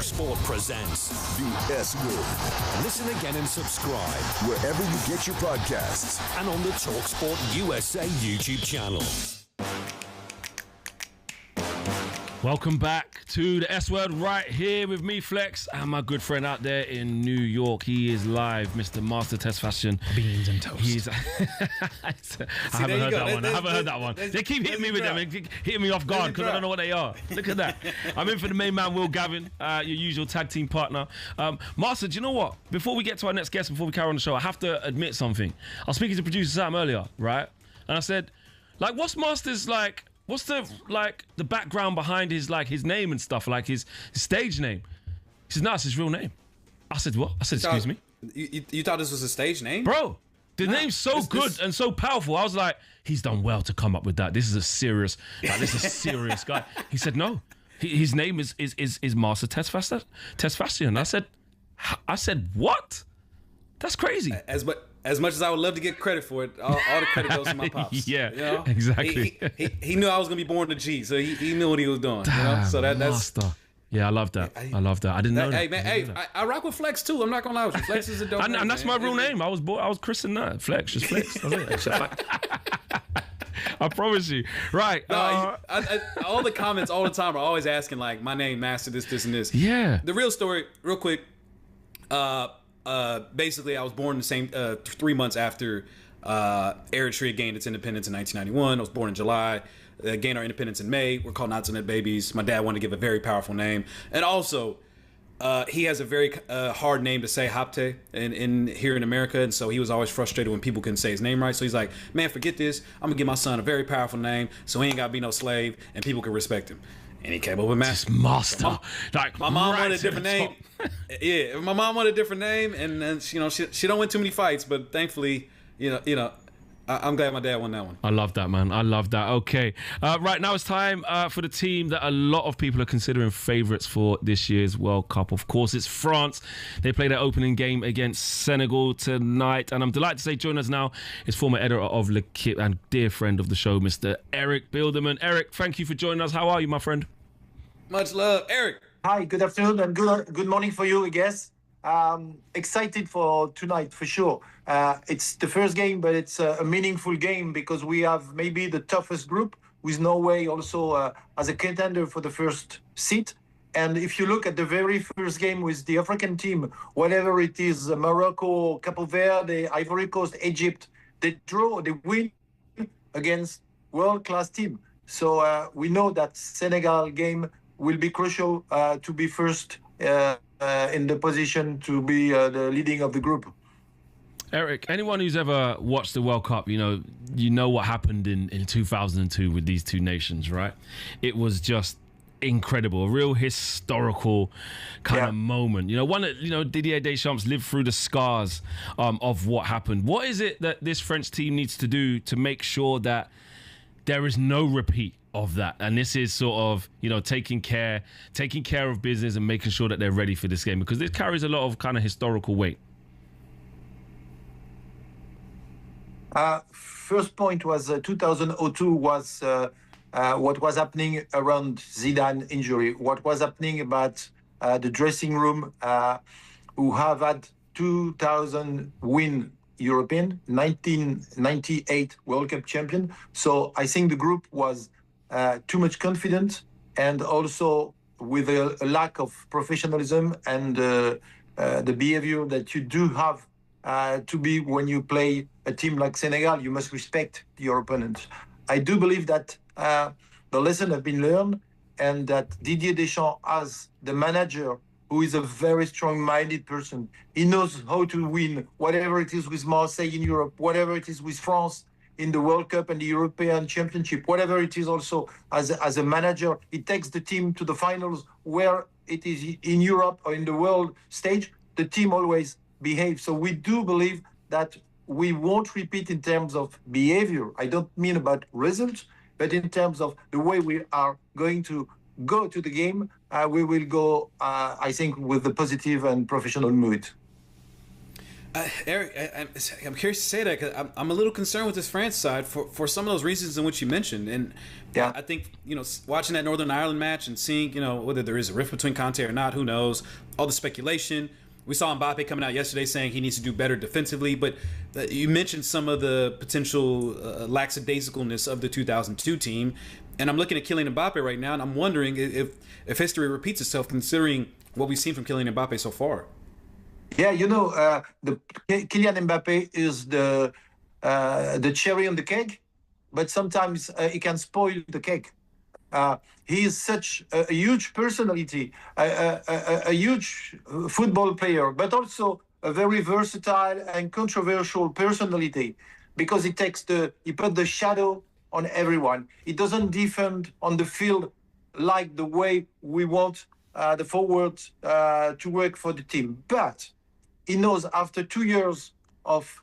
talkSPORT presents The S Word. Listen again and subscribe. Wherever you get your podcasts. And on the talkSPORT USA YouTube channel. Welcome back to the S Word right here with me, Flex, and my good friend out there in New York. He is live, Mr. Master Test Fashion. Beans and toast. He's I haven't heard that one. They keep hitting me with them, hitting me off guard because I don't know what they are. Look at that. I'm in for the main man, Will Gavin, your usual tag team partner. Master, do you know what? Before we get to our next guest, before we carry on the show, I have to admit something. I was speaking to producer Sam earlier, right? And I said, like, what's Master's like? What's the background behind his name and stuff, like his stage name? He said, no, it's his real name. I said, what? I said, excuse me? You thought this was a stage name? Bro, the name's so good and so powerful. I was like, he's done well to come up with that. This is a serious guy. He said, no, his name is Master Test Fashion. I said, what? That's crazy. As much as I would love to get credit for it, all the credit goes to my pops. Yeah, you know? Exactly. He knew I was gonna be born to G, so he knew what he was doing. Damn, you know? So that's Master. Yeah, I love that. I love that. I didn't know that. Hey man, I rock with Flex too. I'm not gonna lie with you. Flex is a dope name, and that's my real name. I was christened that. Flex, just Flex. That's it. I promise you. Right. No, all the comments all the time are always asking like my name, Master, this, and this. Yeah. The real story, real quick. Basically, I was born the same 3 months after Eritrea gained its independence in 1991. I was born in July. Gained our independence in May. We're called Natsunet babies. My dad wanted to give a very powerful name, and also he has a very hard name to say, Hapte, in here in America, and so he was always frustrated when people couldn't say his name right. So he's like, man, forget this. I'm gonna give my son a very powerful name, so he ain't gotta be no slave, and people can respect him. And he came up with Master. My mom wanted a different name. Yeah, my mom wanted a different name, and then she don't win too many fights, but thankfully, I'm glad my dad won that one. I love that, man. I love that. Okay, right now it's time for the team that a lot of people are considering favourites for this year's World Cup. Of course, it's France. They play their opening game against Senegal tonight, and I'm delighted to say joining us now is former editor of L'Equipe and dear friend of the show, Mr. Erik Bielderman. Erik, thank you for joining us. How are you, my friend? Much love, Erik. Hi, good afternoon and good morning for you, I guess. Excited for tonight, for sure. It's the first game, but it's a meaningful game because we have maybe the toughest group with Norway also as a contender for the first seat. And if you look at the very first game with the African team, whatever it is, Morocco, Cape Verde, Ivory Coast, Egypt, they win against world-class team. So we know that Senegal game will be crucial to be first in the position to be the leading of the group. Erik, anyone who's ever watched the World Cup, you know what happened in 2002 with these two nations, right? It was just incredible, a real historical kind of moment. One that Didier Deschamps lived through the scars of what happened. What is it that this French team needs to do to make sure that there is no repeat of that, and this is sort of taking care of business and making sure that they're ready for this game, because this carries a lot of kind of historical weight? First point was 2002 was what was happening around Zidane injury, what was happening about the dressing room, who have had 2000 win European, 1998 World Cup champion. So I think the group was too much confident, and also with a lack of professionalism and the behavior that you do have to be when you play a team like Senegal. You must respect your opponent. I do believe that the lesson have been learned, and that Didier Deschamps, as the manager, who is a very strong-minded person, he knows how to win, whatever it is with Marseille in Europe, whatever it is with France in the World Cup and the European Championship, whatever it is also as a manager, he takes the team to the finals where it is in Europe or in the world stage, the team always behaves. So we do believe that we won't repeat in terms of behavior. I don't mean about results, but in terms of the way we are going to go to the game, we will go, I think, with the positive and professional mood. Eric, I'm curious to say that because I'm a little concerned with this France side for some of those reasons in which you mentioned. And Yeah. I think, watching that Northern Ireland match and seeing, whether there is a rift between Conte or not, who knows, all the speculation. We saw Mbappe coming out yesterday saying he needs to do better defensively, but you mentioned some of the potential lackadaisicalness of the 2002 team. And I'm looking at Kylian Mbappe right now, and I'm wondering if history repeats itself considering what we've seen from Kylian Mbappe so far. Yeah, the Kylian Mbappe is the cherry on the cake, but sometimes he can spoil the cake. He is such a huge personality, a huge football player, but also a very versatile and controversial personality, because he put the shadow on everyone. He doesn't defend on the field like the way we want the forwards to work for the team, but he knows after 2 years of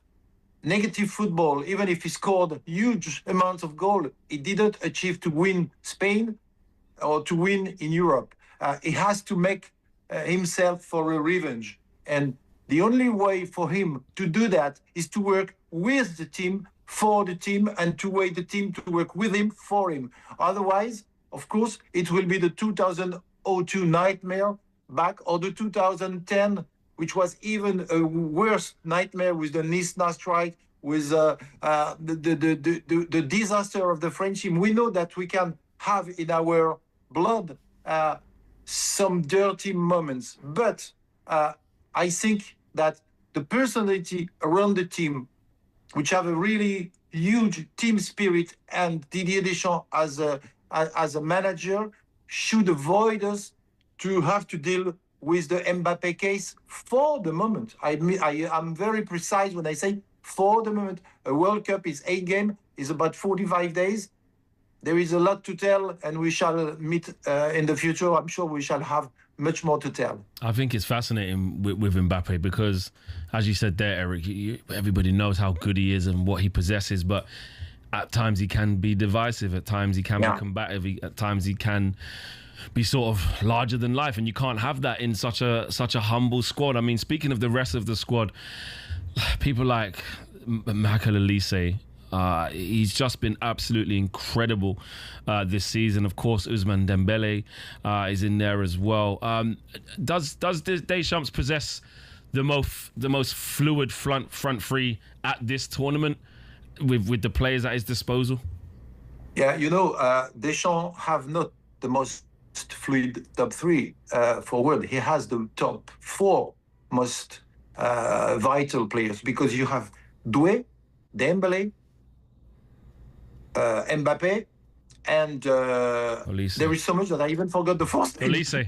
negative football, even if he scored huge amounts of goal, he didn't achieve to win Spain or to win in Europe. He has to make himself for a revenge. And the only way for him to do that is to work with the team, for the team, and to wait the team to work with him, for him. Otherwise, of course, it will be the 2002 nightmare back, or the 2010, which was even a worse nightmare with the Nice strike, with the disaster of the French team. We know that we can have in our blood some dirty moments, but I think that the personality around the team, which have a really huge team spirit, and Didier Deschamps as a manager, should avoid us to have to deal with the Mbappe case for the moment. I'm very precise when I say for the moment. A World Cup is 8 games, is about 45 days. There is a lot to tell, and we shall meet in the future. I'm sure we shall have much more to tell. I think it's fascinating with Mbappe because, as you said there, Eric, everybody knows how good he is and what he possesses, but at times he can be divisive, at times he can be combative, at times he can be sort of larger than life, and you can't have that in such a humble squad. I mean, speaking of the rest of the squad, people like MacLean, he's just been absolutely incredible this season. Of course, Ousmane Dembele is in there as well. Does Deschamps possess the most fluid front three at this tournament with the players at his disposal? Yeah, Deschamps have not the most fluid top three forward. He has the top 4 most vital players, because you have Doué, Dembele, Mbappe, and there is so much that I even forgot the first name. Olise.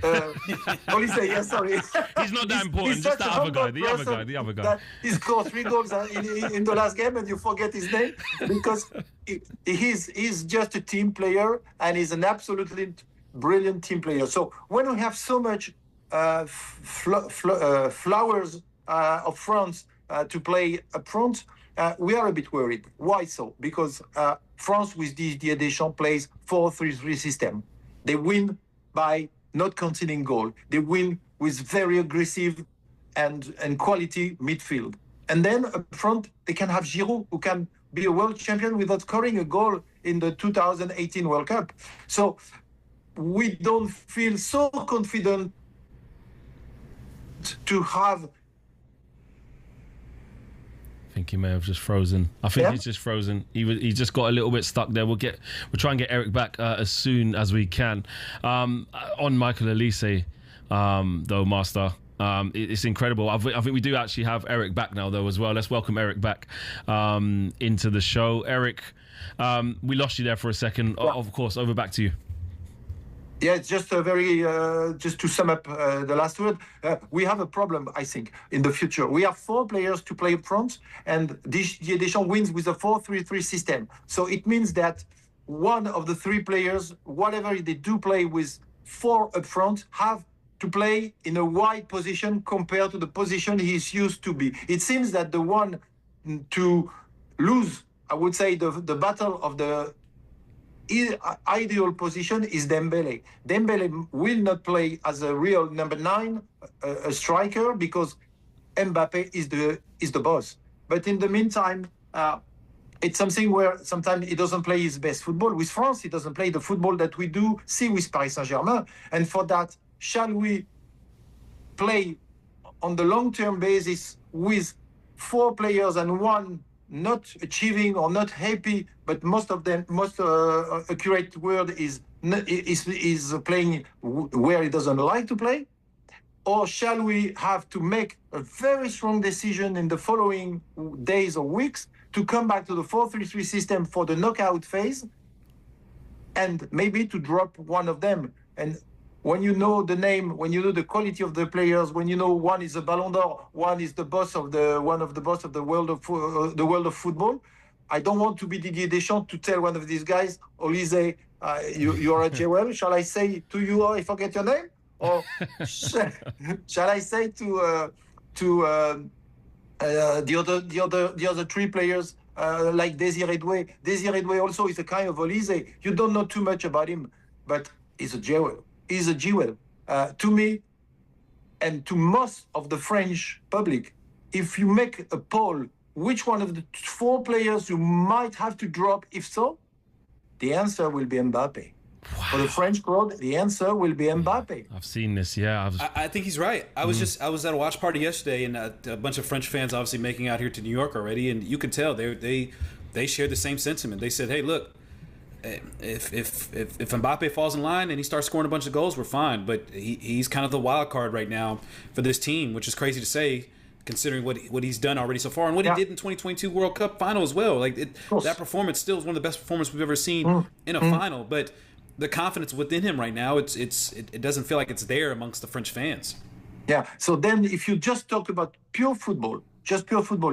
Olise, yes, sorry. He's not that important, just the other guy, the other guy. He scored 3 goals in the last game, and you forget his name, because he's just a team player, and he's an absolutely brilliant team player. So when we have so much flowers up front to play up front, we are a bit worried. Why so? Because France with Didier Deschamps plays 4-3-3 system. They win by not conceding goal. They win with very aggressive and quality midfield. And then up front, they can have Giroud, who can be a world champion without scoring a goal in the 2018 World Cup. So we don't feel so confident to have. I think he may have just frozen. I think he's just frozen. He just got a little bit stuck there. We'll try and get Eric back as soon as we can. On Michael Olise, though, Master, it's incredible. I think we do actually have Eric back now, though, as well. Let's welcome Eric back into the show. Eric, we lost you there for a second. Yeah. Of course, over back to you. Yeah, it's just just to sum up the last word, we have a problem, I think, in the future. We have 4 players to play up front, and Didier Deschamps wins with a 4-3-3 system. So it means that one of the 3 players, whatever they do play with 4 up front, have to play in a wide position compared to the position he's used to be. It seems that the one to lose, I would say, the battle of the ideal position is Dembele. Dembele will not play as a real number 9, a striker, because Mbappe is the boss. But in the meantime, it's something where sometimes he doesn't play his best football. With France, he doesn't play the football that we do see with Paris Saint-Germain. And for that, shall we play on the long-term basis with 4 players and one not achieving or not happy, but most accurate word is playing where he doesn't like to play? Or shall we have to make a very strong decision in the following days or weeks to come back to the 4-3-3 system for the knockout phase and maybe to drop one of them? And when you know the name, when you know the quality of the players, when you know one is a Ballon d'Or, one is the boss of the world of football, I don't want to be Didier Deschamps to tell one of these guys, Olise, you're a jewel. Shall I say to you, I forget your name? Or shall I say to the other 3 players like Désiré Doué? Désiré Doué also is a kind of Olise. You don't know too much about him, but he's a jewel. He's a jewel. To me, and to most of the French public, if you make a poll, which one of the 4 players you might have to drop, if so, the answer will be Mbappe. Wow. For the French crowd, the answer will be Mbappe. I've seen this, yeah. I think he's right. I was at a watch party yesterday, and a bunch of French fans obviously making out here to New York already, and you could tell they shared the same sentiment. They said, "Hey, look, if Mbappe falls in line and he starts scoring a bunch of goals, we're fine. But he's kind of the wild card right now for this team, which is crazy to say, considering what he's done already so far and what he did in 2022 World Cup final as well. Like that performance still is one of the best performances we've ever seen in a final, but." The confidence within him right now, it doesn't feel like it's there amongst the French fans. Yeah. So then, if you just talk about pure football,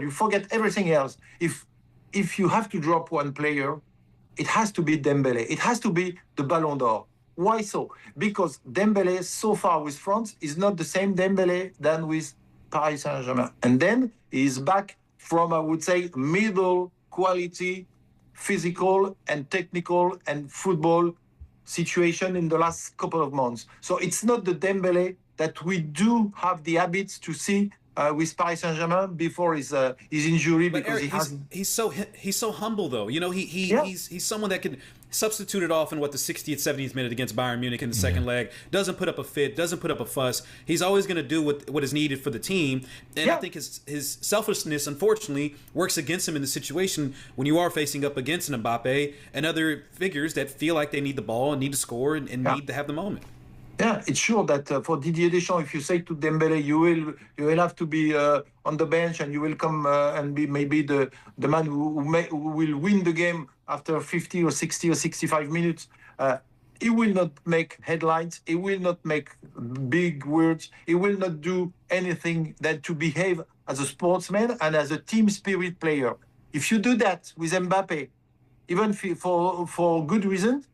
you forget everything else. If you have to drop one player, it has to be Dembélé. It has to be the Ballon d'Or. Why so? Because Dembélé so far with France is not the same Dembélé than with Paris Saint-Germain, and then he is back from, I would say, middle quality, physical and technical and football situation in the last couple of months. So it's not the Dembélé that we do have the habits to see with Paris Saint-Germain before his injury. But because Eric, he's so humble though. You know, he's someone that can substitute it off in the 60th, 70th minute against Bayern Munich in the second leg. Doesn't put up a fit, doesn't put up a fuss. He's always going to do what is needed for the team. And I think his selfishness, unfortunately, works against him in the situation when you are facing up against an Mbappe and other figures that feel like they need the ball and need to score and need to have the moment. Yeah, it's sure that for Didier Deschamps, if you say to Dembélé, you will have to be on the bench and you will come and be maybe the man who will win the game after 50 or 60 or 65 minutes. He will not make headlines. He will not make big words. He will not do anything than to behave as a sportsman and as a team spirit player. If you do that with Mbappe, even for good reason,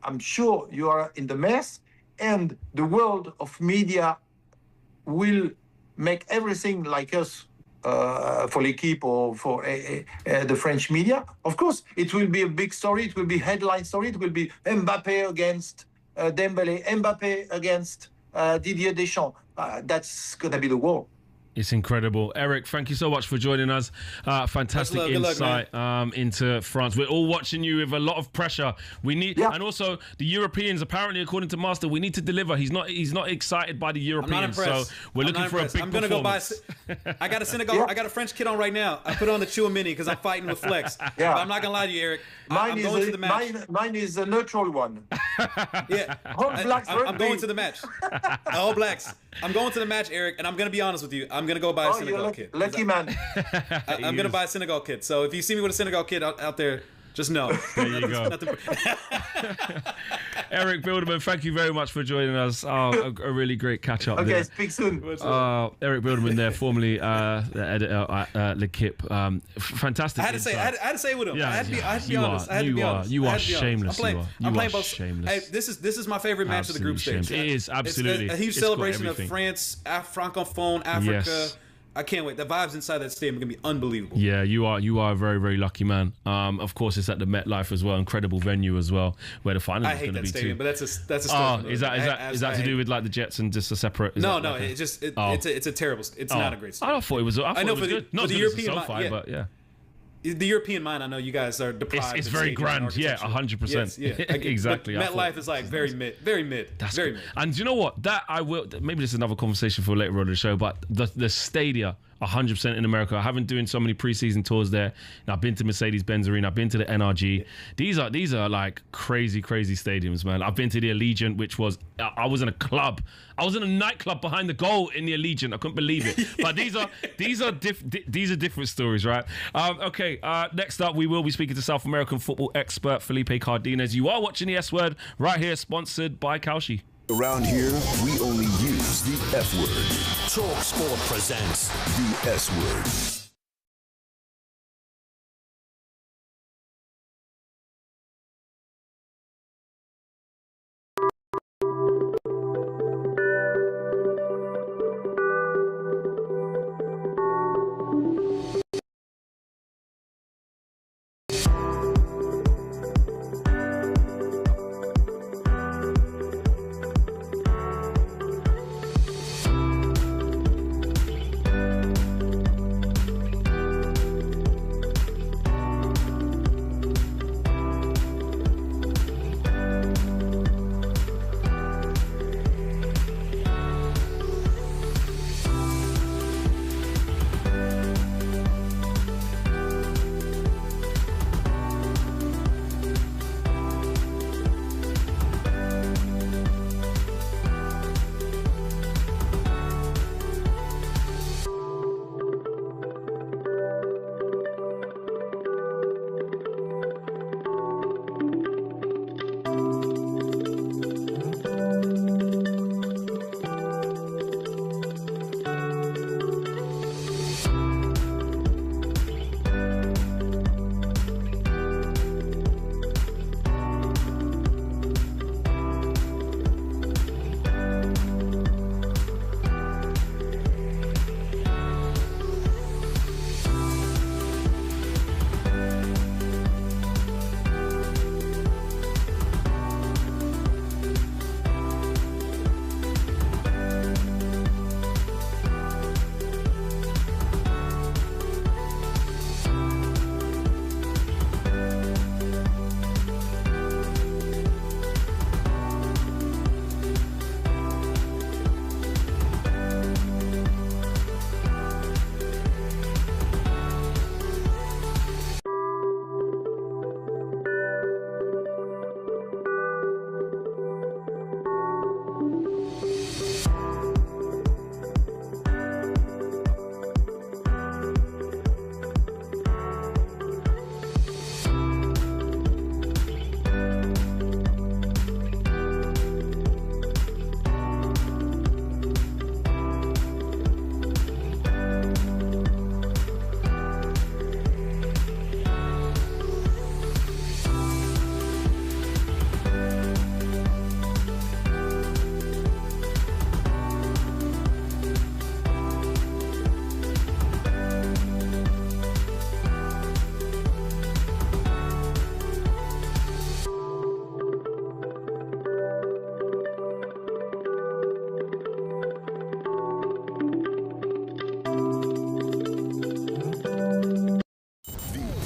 I'm sure you are in the mess. And the world of media will make everything like us for L'Équipe or for the French media. Of course, it will be a big story. It will be headline story. It will be Mbappe against Dembélé, Mbappe against Didier Deschamps. That's going to be the war. It's incredible. Erik, thank you so much for joining us. Fantastic insight into France. We're all watching you with a lot of pressure. We need, and also the Europeans, apparently, according to Master, we need to deliver. He's not excited by the Europeans. So we're looking for a big performance. I got a Senegal. I got a French kit on right now. I put on the Chouamini because I'm fighting with Flex. But I'm not gonna lie to you, Erik. I'm going to the match. Mine is a neutral one. Yeah, I'm going to the match. All Blacks. I'm going to the match, Erik, and I'm gonna be honest with you. I'm gonna go buy a Senegal kit. Lucky man. I'm gonna buy a Senegal kit. So if you see me with a Senegal kit out there, just know. There you go. Erik Bielderman, thank you very much for joining us. A really great catch up. Okay, speak soon. Erik Bielderman there, formerly the editor at L'Équipe. Fantastic. I had to say with him. Yeah, I had to be honest. You are shameless. I'm playing both. Shameless. Hey, this is my favorite match of the group stage. It is absolutely a huge celebration of France, Francophone, Africa. I can't wait. The vibes inside that stadium are gonna be unbelievable. Yeah, you are a very, very lucky man. Of course, it's at the MetLife as well, incredible venue as well, where the final is going to be stadium, too. But that's a Oh, story. is that to do with like the Jets and just a separate? No, it's a terrible. It's not a great stadium. I thought it was. I know it was good. Not the as European, good as SoFi, but yeah. The European mind, I know you guys are deprived. It's very grand, yeah, 100%. Yes, yeah, Exactly. MetLife is like very mid. That's very good. mid. And do you know what? That I will. Maybe this is another conversation for later on in the show. But the stadia, 100% in America. I haven't doing so many preseason tours there. And I've been to Mercedes-Benz Arena. I've been to the NRG. Yeah. These are like crazy stadiums, man. I've been to the Allegiant, which was I was in a club. I was in a nightclub behind the goal in the Allegiant. I couldn't believe it. But these are different stories, right? Okay. Next up, we will be speaking to South American football expert Felipe Cardenas. You are watching the S Word right here, sponsored by Kaushi. Around here, we only use the F word. talkSPORT presents The S word.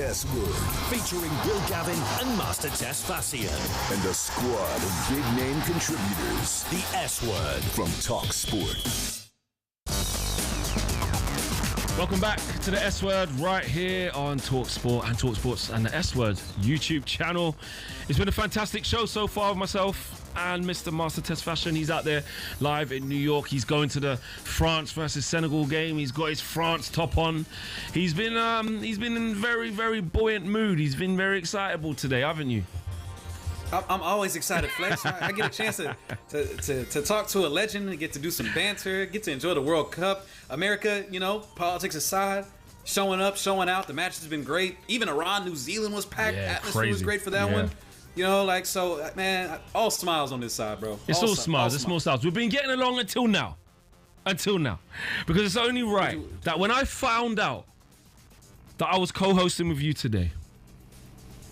S Word, featuring Will Gavin and Master Tess Fassian. And a squad of big-name contributors. The S Word from talkSPORT. Welcome back to the S Word right here on talkSPORT and talkSPORT and the S Word YouTube channel. It's been a fantastic show so far with myself and Mr. Master Tess Fashion. He's out there live in New York. He's going to the France versus Senegal game. He's got his France top on. He's been in very, very buoyant mood. He's been very excitable today, haven't you? I'm always excited, Flex. I get a chance to talk to a legend and get to do some banter, get to enjoy the World Cup. America, you know, politics aside, showing up, showing out. The match has been great. Even Iran, New Zealand was packed. Yeah, Atmosphere was great for that one. You know, like, so, man, all smiles on this side, bro. It's all smiles. It's small smiles. We've been getting along until now. Until now. Because it's only right that when I found out that I was co-hosting with you today,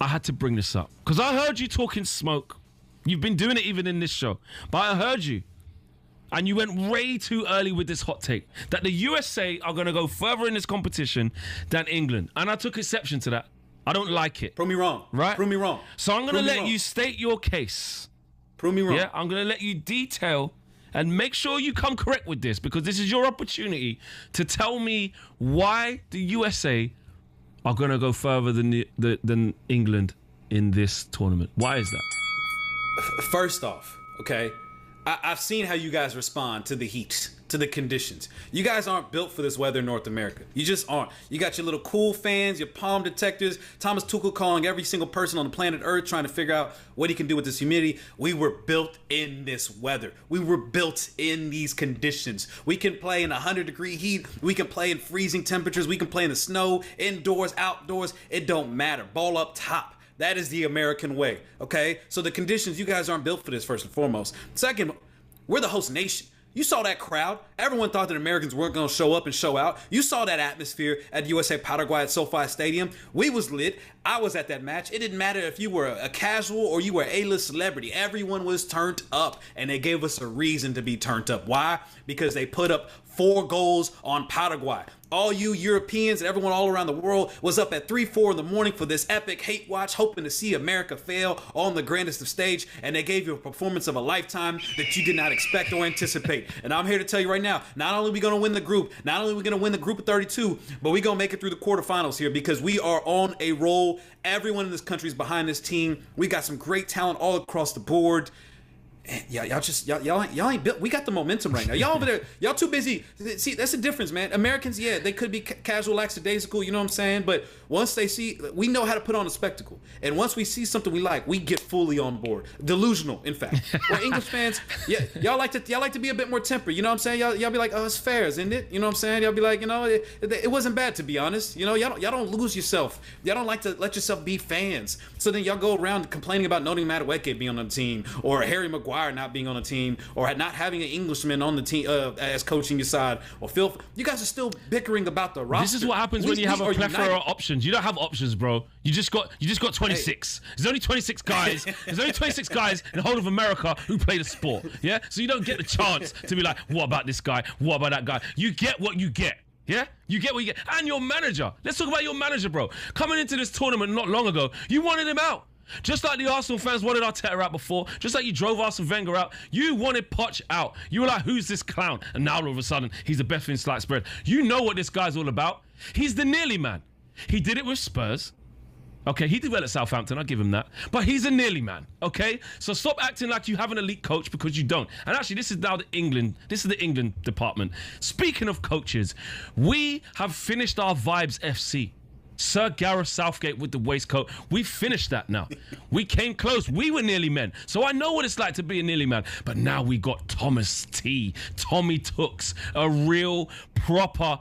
I had to bring this up. Because I heard you talking smoke. You've been doing it even in this show. But I heard you. And you went way too early with this hot take. That the USA are going to go further in this competition than England. And I took exception to that. I don't like it. Prove me wrong. Right? Prove me wrong. So I'm going to let wrong. you state your case. Prove me wrong. Yeah, I'm going to let you detail and make sure you come correct with this, because this is your opportunity to tell me why the USA are going to go further than England in this tournament. Why is that? First off, okay, I've seen how you guys respond to the heat, to the conditions. You guys aren't built for this weather in North America. You just aren't. You got your little cool fans, your palm detectors, Thomas Tuchel calling every single person on the planet Earth trying to figure out what he can do with this humidity. We were built in this weather. We were built in these conditions. We can play in 100-degree heat. We can play in freezing temperatures. We can play in the snow, indoors, outdoors. It don't matter. Ball up top. That is the American way, okay? So the conditions, you guys aren't built for this, first and foremost. Second, we're the host nation. You saw that crowd. Everyone thought that Americans weren't going to show up and show out. You saw that atmosphere at USA Paraguay at SoFi Stadium. We was lit. I was at that match. It didn't matter if you were a casual or you were an A-list celebrity. Everyone was turned up, and they gave us a reason to be turned up. Why? Because they put up 4 goals on Paraguay. All you Europeans and everyone all around the world was up at 3, 4 in the morning for this epic hate watch, hoping to see America fail on the grandest of stage, and they gave you a performance of a lifetime that you did not expect or anticipate. And I'm here to tell you right now, not only are we going to win the group, not only are we going to win the group of 32, but we're going to make it through the quarterfinals here, because we are on a roll. Everyone in this country is behind this team. We got some great talent all across the board. Yeah, y'all ain't built. We got the momentum right now. Y'all over there, y'all too busy. See, that's the difference, man. Americans, yeah, they could be casual, lackadaisical, you know what I'm saying? But once they see, we know how to put on a spectacle. And once we see something we like, we get fully on board. Delusional, in fact. Well, English fans, yeah, y'all like to be a bit more tempered. You know what I'm saying? Y'all be like, oh, it's fair, isn't it? You know what I'm saying? Y'all be like, you know, it wasn't bad, to be honest. You know, y'all don't lose yourself. Y'all don't like to let yourself be fans. So then y'all go around complaining about Noni Madueke being on the team, or Harry Maguire not being on the team, or not having an Englishman on the team as coaching your side, or Phil. You guys are still bickering about the roster. This is what happens when you have a plethora of options. You don't have options, bro. You just got 26. Hey. There's only 26 guys. There's only 26 guys in the whole of America who play the sport. Yeah, so you don't get the chance to be like, what about this guy? What about that guy? You get what you get. Yeah? You get what you get. And your manager. Let's talk about your manager, bro. Coming into this tournament not long ago, you wanted him out. Just like the Arsenal fans wanted Arteta out before, just like you drove Arsene Wenger out, you wanted Poch out. You were like, who's this clown? And now all of a sudden, he's the best in sliced bread. You know what this guy's all about. He's the nearly man. He did it with Spurs. Okay, he did well at Southampton, I'll give him that. But he's a nearly man, okay? So stop acting like you have an elite coach, because you don't. And actually, this is now the England department. Speaking of coaches, we have finished our Vibes FC. Sir Gareth Southgate with the waistcoat. We finished that now. We came close. We were nearly men. So I know what it's like to be a nearly man. But now we got Thomas T. Tommy Tooks, a real proper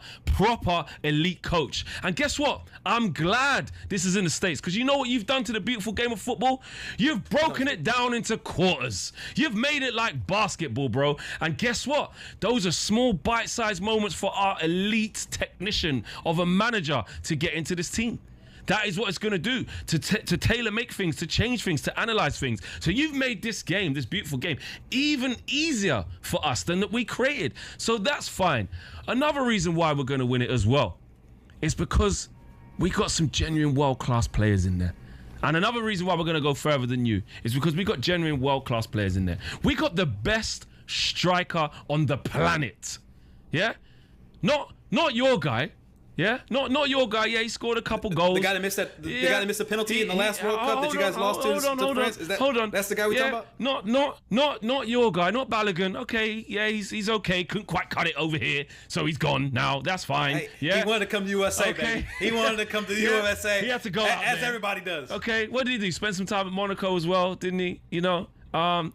elite coach. And guess what? I'm glad this is in the States, because you know what you've done to the beautiful game of football? You've broken it down into quarters. You've made it like basketball, bro. And guess what? Those are small bite-sized moments for our elite technician of a manager to get into this team. That is what it's going to do, to tailor make things, to change things, to analyze things. So you've made this game, this beautiful game, even easier for us than that we created. So that's fine. Another reason why we're going to win it as well is because we got some genuine world-class players in there. And another reason why we're going to go further than you is because we got genuine world-class players in there. We got the best striker on the planet. Yeah? Not your guy. Yeah, not your guy. Yeah, he scored a couple goals. The guy that missed that. The guy that missed the penalty in the last World Cup that you guys lost to France. Is that? Hold on. That's the guy we talking about. Not your guy. Not Balogun. Okay, yeah, he's okay. Couldn't quite cut it over here, so he's gone now. That's fine. Hey, yeah, he wanted to come to USA, baby. He wanted to come to the USA. He had to go out as there. Everybody does. Okay, what did he do? Spend some time at Monaco as well, didn't he? You know,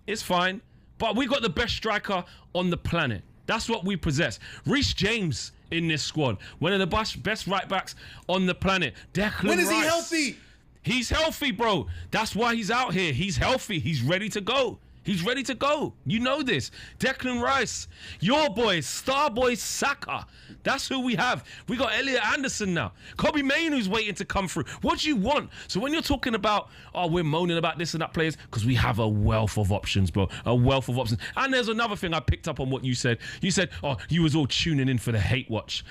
it's fine. But we got the best striker on the planet. That's what we possess. Reece James in this squad, one of the best right backs on the planet. Declan When is Rice. he healthy? He's healthy, bro. That's why he's out here. He's healthy. He's ready to go. He's ready to go. You know this. Declan Rice, your boy, star boy Saka. That's who we have. We got Elliot Anderson now. Kobe Mainoo's waiting to come through. What do you want? So when you're talking about, we're moaning about this and that players, because we have a wealth of options, bro. A wealth of options. And there's another thing I picked up on what you said. You said, you was all tuning in for the hate watch.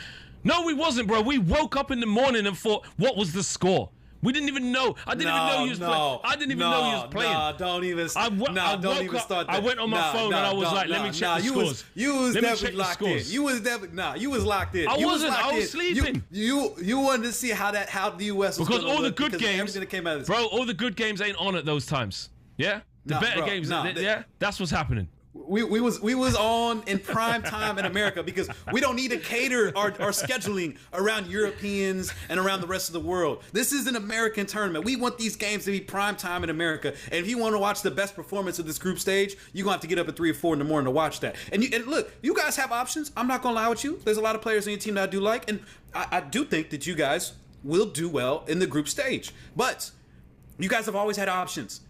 No, we wasn't, bro. We woke up in the morning and thought, what was the score? We didn't even know. I didn't even know he was playing. I didn't even know he was playing. No, don't even. Don't even start that. I went on my phone and I was let me check the scores. You was definitely locked in. You was locked in. I wasn't. I was sleeping. You wanted to see how the US was because all the good games, everything that came out of this. Bro, all the good games ain't on at those times. Yeah, the better games. Yeah, that's what's happening. We was on in prime time in America because we don't need to cater our scheduling around Europeans and around the rest of the world. This is an American tournament. We want these games to be prime time in America. And if you want to watch the best performance of this group stage, you're going to have to get up at 3 or 4 in the morning to watch that. And look, you guys have options. I'm not going to lie with you. There's a lot of players on your team that I do like. And I do think that you guys will do well in the group stage. But you guys have always had options.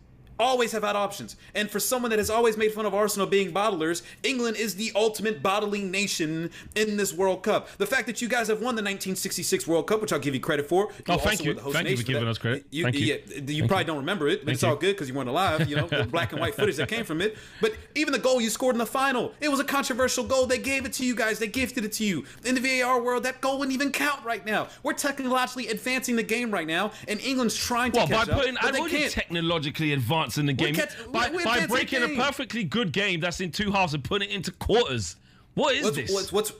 Always have had options. And for someone that has always made fun of Arsenal being bottlers, England is the ultimate bottling nation in this World Cup. The fact that you guys have won the 1966 World Cup, which I'll give you credit for. Thank you. Thank you for giving us credit. Thank you. You probably don't remember it, but it's all good because you weren't alive. The black and white footage that came from it. But even the goal you scored in the final, it was a controversial goal. They gave it to you guys. They gifted it to you. In the VAR world, that goal wouldn't even count right now. We're technologically advancing the game right now, and England's trying to catch up. I wouldn't technologically advance in the game by breaking a perfectly good game that's in 2 halves and putting it into quarters. What is this? What's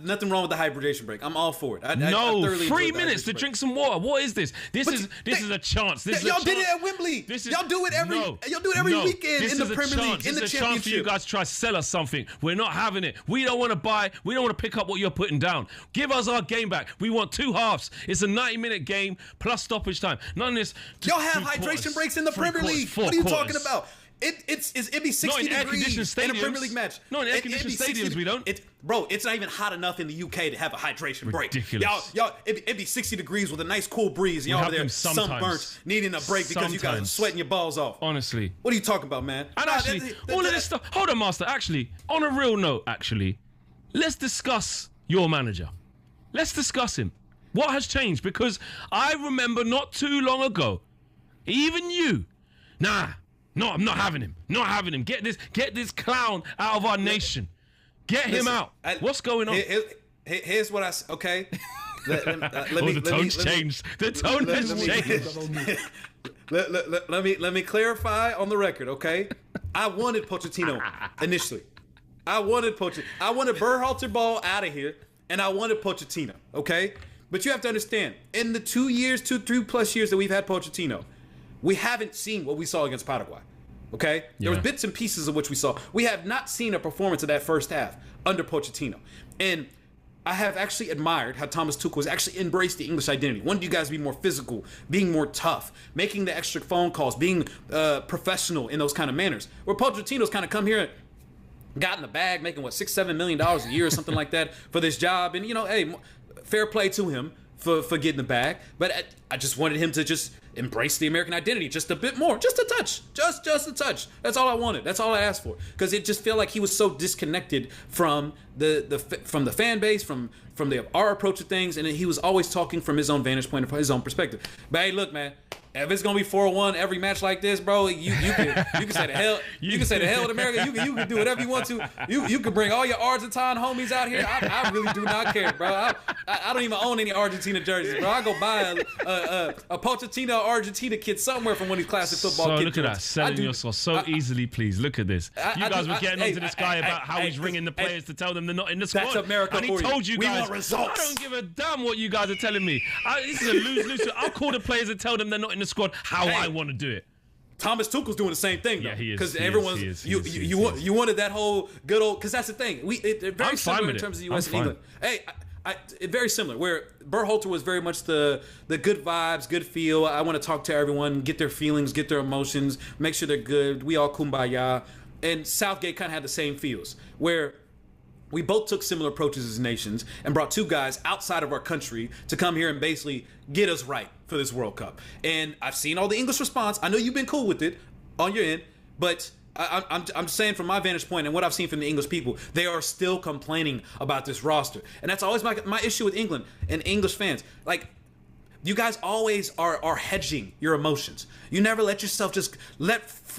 nothing wrong with the hybridation break. I'm all for it. I 3 minutes to drink some water. What is this? This is a chance. Y'all did it at Wembley. Y'all do it every weekend in the Premier League, in the Championship. This is a chance for you guys to try to sell us something. We're not having it. We don't want to buy. We don't want to pick up what you're putting down. Give us our game back. We want 2 halves. It's a 90-minute game plus stoppage time. None of this. Y'all have hydration breaks in the Premier League. What are you talking about? It'd be 60 degrees in a Premier League match. No, in air-conditioned stadiums we don't. Bro, it's not even hot enough in the UK to have a hydration break. Ridiculous. Y'all, it'd be 60 degrees with a nice cool breeze. Y'all over there sunburnt, needing a break because you guys are sweating your balls off. Honestly. What are you talking about, man? And actually, all of this stuff. Hold on, Master. Actually, on a real note, let's discuss your manager. Let's discuss him. What has changed? Because I remember not too long ago, even you, no, I'm not having him. Not having him. Get this clown out of our nation. Get him out. What's going on? Here's what I okay. The tone's changed. The tone has changed. Let me clarify on the record, okay? I wanted Pochettino initially. I wanted Berhalter ball out of here, and I wanted Pochettino, okay? But you have to understand, in the 3 plus years that we've had Pochettino, we haven't seen what we saw against Paraguay. Okay? There was bits and pieces of which we saw. We have not seen a performance of that first half under Pochettino. And I have actually admired how Thomas Tuchel has actually embraced the English identity. Wanted you guys to be more physical, being more tough, making the extra phone calls, being professional in those kind of manners. Where Pochettino's kind of come here and got in the bag, making $6-7 million a year or something like that for this job. And, hey, fair play to him for getting the bag. But I just wanted him to just embrace the American identity just a bit more, just a touch, just a touch. That's all I wanted. That's all I asked for. Because it just felt like he was so disconnected from the fan base, from our approach to things, and he was always talking from his own vantage point, from his own perspective. But hey, look, man. If it's gonna be 4-1 every match like this, bro, you can say the hell with America. You can do whatever you want to. You can bring all your Argentine homies out here. I really do not care, bro. I don't even own any Argentina jerseys, bro. I go buy a Pochettino Argentina kit somewhere from one of these classic football kits. So look at that, selling yourself so easily, please. Look at this. You guys were getting onto this guy about how he's ringing the players to tell them they're not in the squad. That's America and he told you guys, we want results. I don't give a damn what you guys are telling me. This is a lose-lose. I'll call the players and tell them they're not in the squad how I want to do it. Thomas Tuchel's doing the same thing, though. Yeah, he is. Because everyone's you wanted that whole good old. Because that's the thing. Very similar in terms of the U.S. and England. Hey, very similar. Where Berhalter was very much the good vibes, good feel. I want to talk to everyone, get their feelings, get their emotions, make sure they're good. We all kumbaya. And Southgate kind of had the same feels, where we both took similar approaches as nations and brought 2 guys outside of our country to come here and basically get us right for this World Cup. And I've seen all the English response. I know you've been cool with it on your end, but I'm saying from my vantage point and what I've seen from the English people, they are still complaining about this roster, and that's always my issue with England and English fans. Like, you guys always are hedging your emotions. You never let yourself just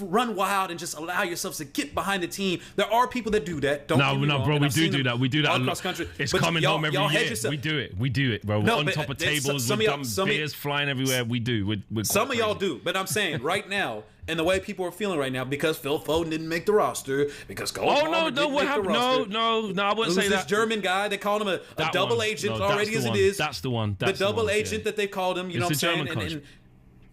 run wild and just allow yourselves to get behind the team. There are people that do that. Don't get me wrong, bro, we I've do seen that. We do that all a lot. across country. It's But coming home every year. yourself. We do it, bro. We're on but top of there's tables. some We've of y'all- got beers flying everywhere. We do. We're Some of quite y'all crazy. do, but I'm saying right now, and the way people are feeling right now, because Phil Foden didn't make the roster, because Cole Oh, Palmer no, didn't what make the happened? roster. No, I wouldn't Who's say this that. German guy? They called him a That double one. agent No, already that's as the it one. is. That's the one. The That's the double one, agent yeah. that they've called him. You know It's what a I'm German saying? coach.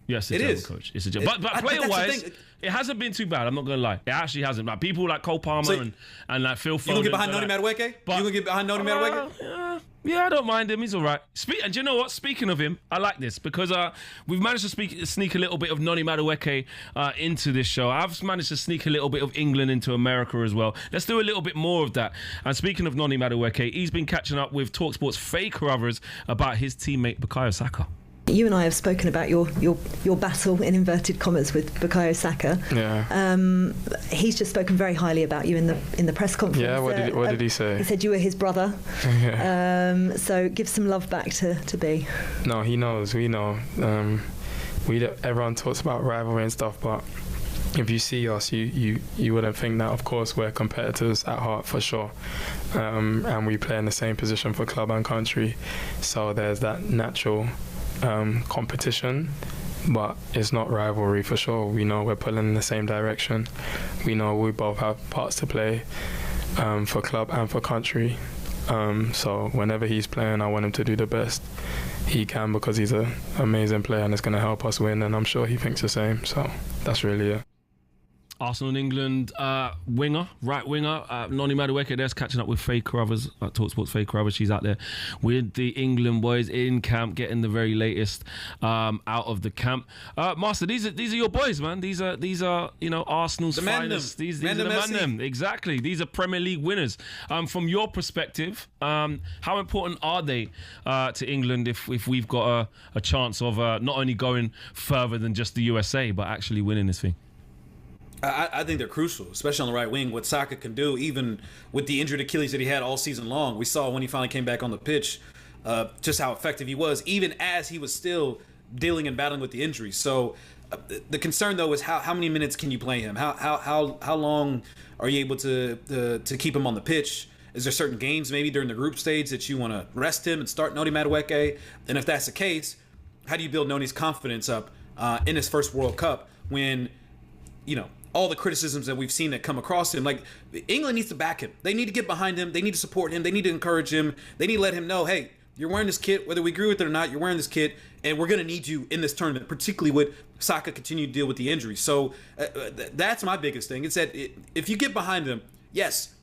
Yes, it's a It German is. coach. It's a German. But I think player that's the wise, thing. it hasn't been too bad. I'm not gonna lie. It actually hasn't. Like people like Cole Palmer So, and like Phil Foden. You gonna get behind Noni like, Madueke? You gonna get behind Noni Madueke? Yeah, I don't mind him. He's all right. And you know what? Speaking of him, I like this because we've managed to sneak a little bit of Noni Madueke into this show. I've managed to sneak a little bit of England into America as well. Let's do a little bit more of that. And speaking of Noni Madueke, he's been catching up with talkSPORT's Faye Carruthers about his teammate Bukayo Saka. You and I have spoken about your battle in inverted commas with Bukayo Saka. Yeah. He's just spoken very highly about you in the press conference. Yeah. What did he say? He said you were his brother. Yeah. So give some love back to B. No, he knows. We know. Everyone talks about rivalry and stuff, but if you see us, you wouldn't think that. Of course, we're competitors at heart for sure, and we play in the same position for club and country. So there's that natural competition, but it's not rivalry for sure. We know we're pulling in the same direction. We know we both have parts to play for club and for country. So whenever he's playing, I want him to do the best he can because he's an amazing player and it's going to help us win, and I'm sure he thinks the same. So that's really it. Arsenal and England right winger, Noni Madueke there's catching up with Faye Carruthers, talkSPORT's Faye Carruthers. She's out there with the England boys in camp, getting the very latest out of the camp. Master, these are your boys, man. These are Arsenal's The finest. These are the man. Exactly. These are Premier League winners. From your perspective, how important are they to England if we've got a chance of not only going further than just the USA, but actually winning this thing? I think they're crucial, especially on the right wing. What Saka can do, even with the injured Achilles that he had all season long, we saw when he finally came back on the pitch, just how effective he was, even as he was still dealing and battling with the injury. So the concern though is how many minutes can you play him? How long are you able to keep him on the pitch? Is there certain games maybe during the group stage that you want to rest him and start Noni Madueke? And if that's the case, how do you build Noni's confidence up in his first World Cup when all the criticisms that we've seen that come across him? Like, England needs to back him. They need to get behind him. They need to support him. They need to encourage him. They need to let him know, hey, you're wearing this kit, whether we agree with it or not, you're wearing this kit, and we're going to need you in this tournament, particularly with Saka continue to deal with the injury. So that's my biggest thing. It's that if you get behind him, yes,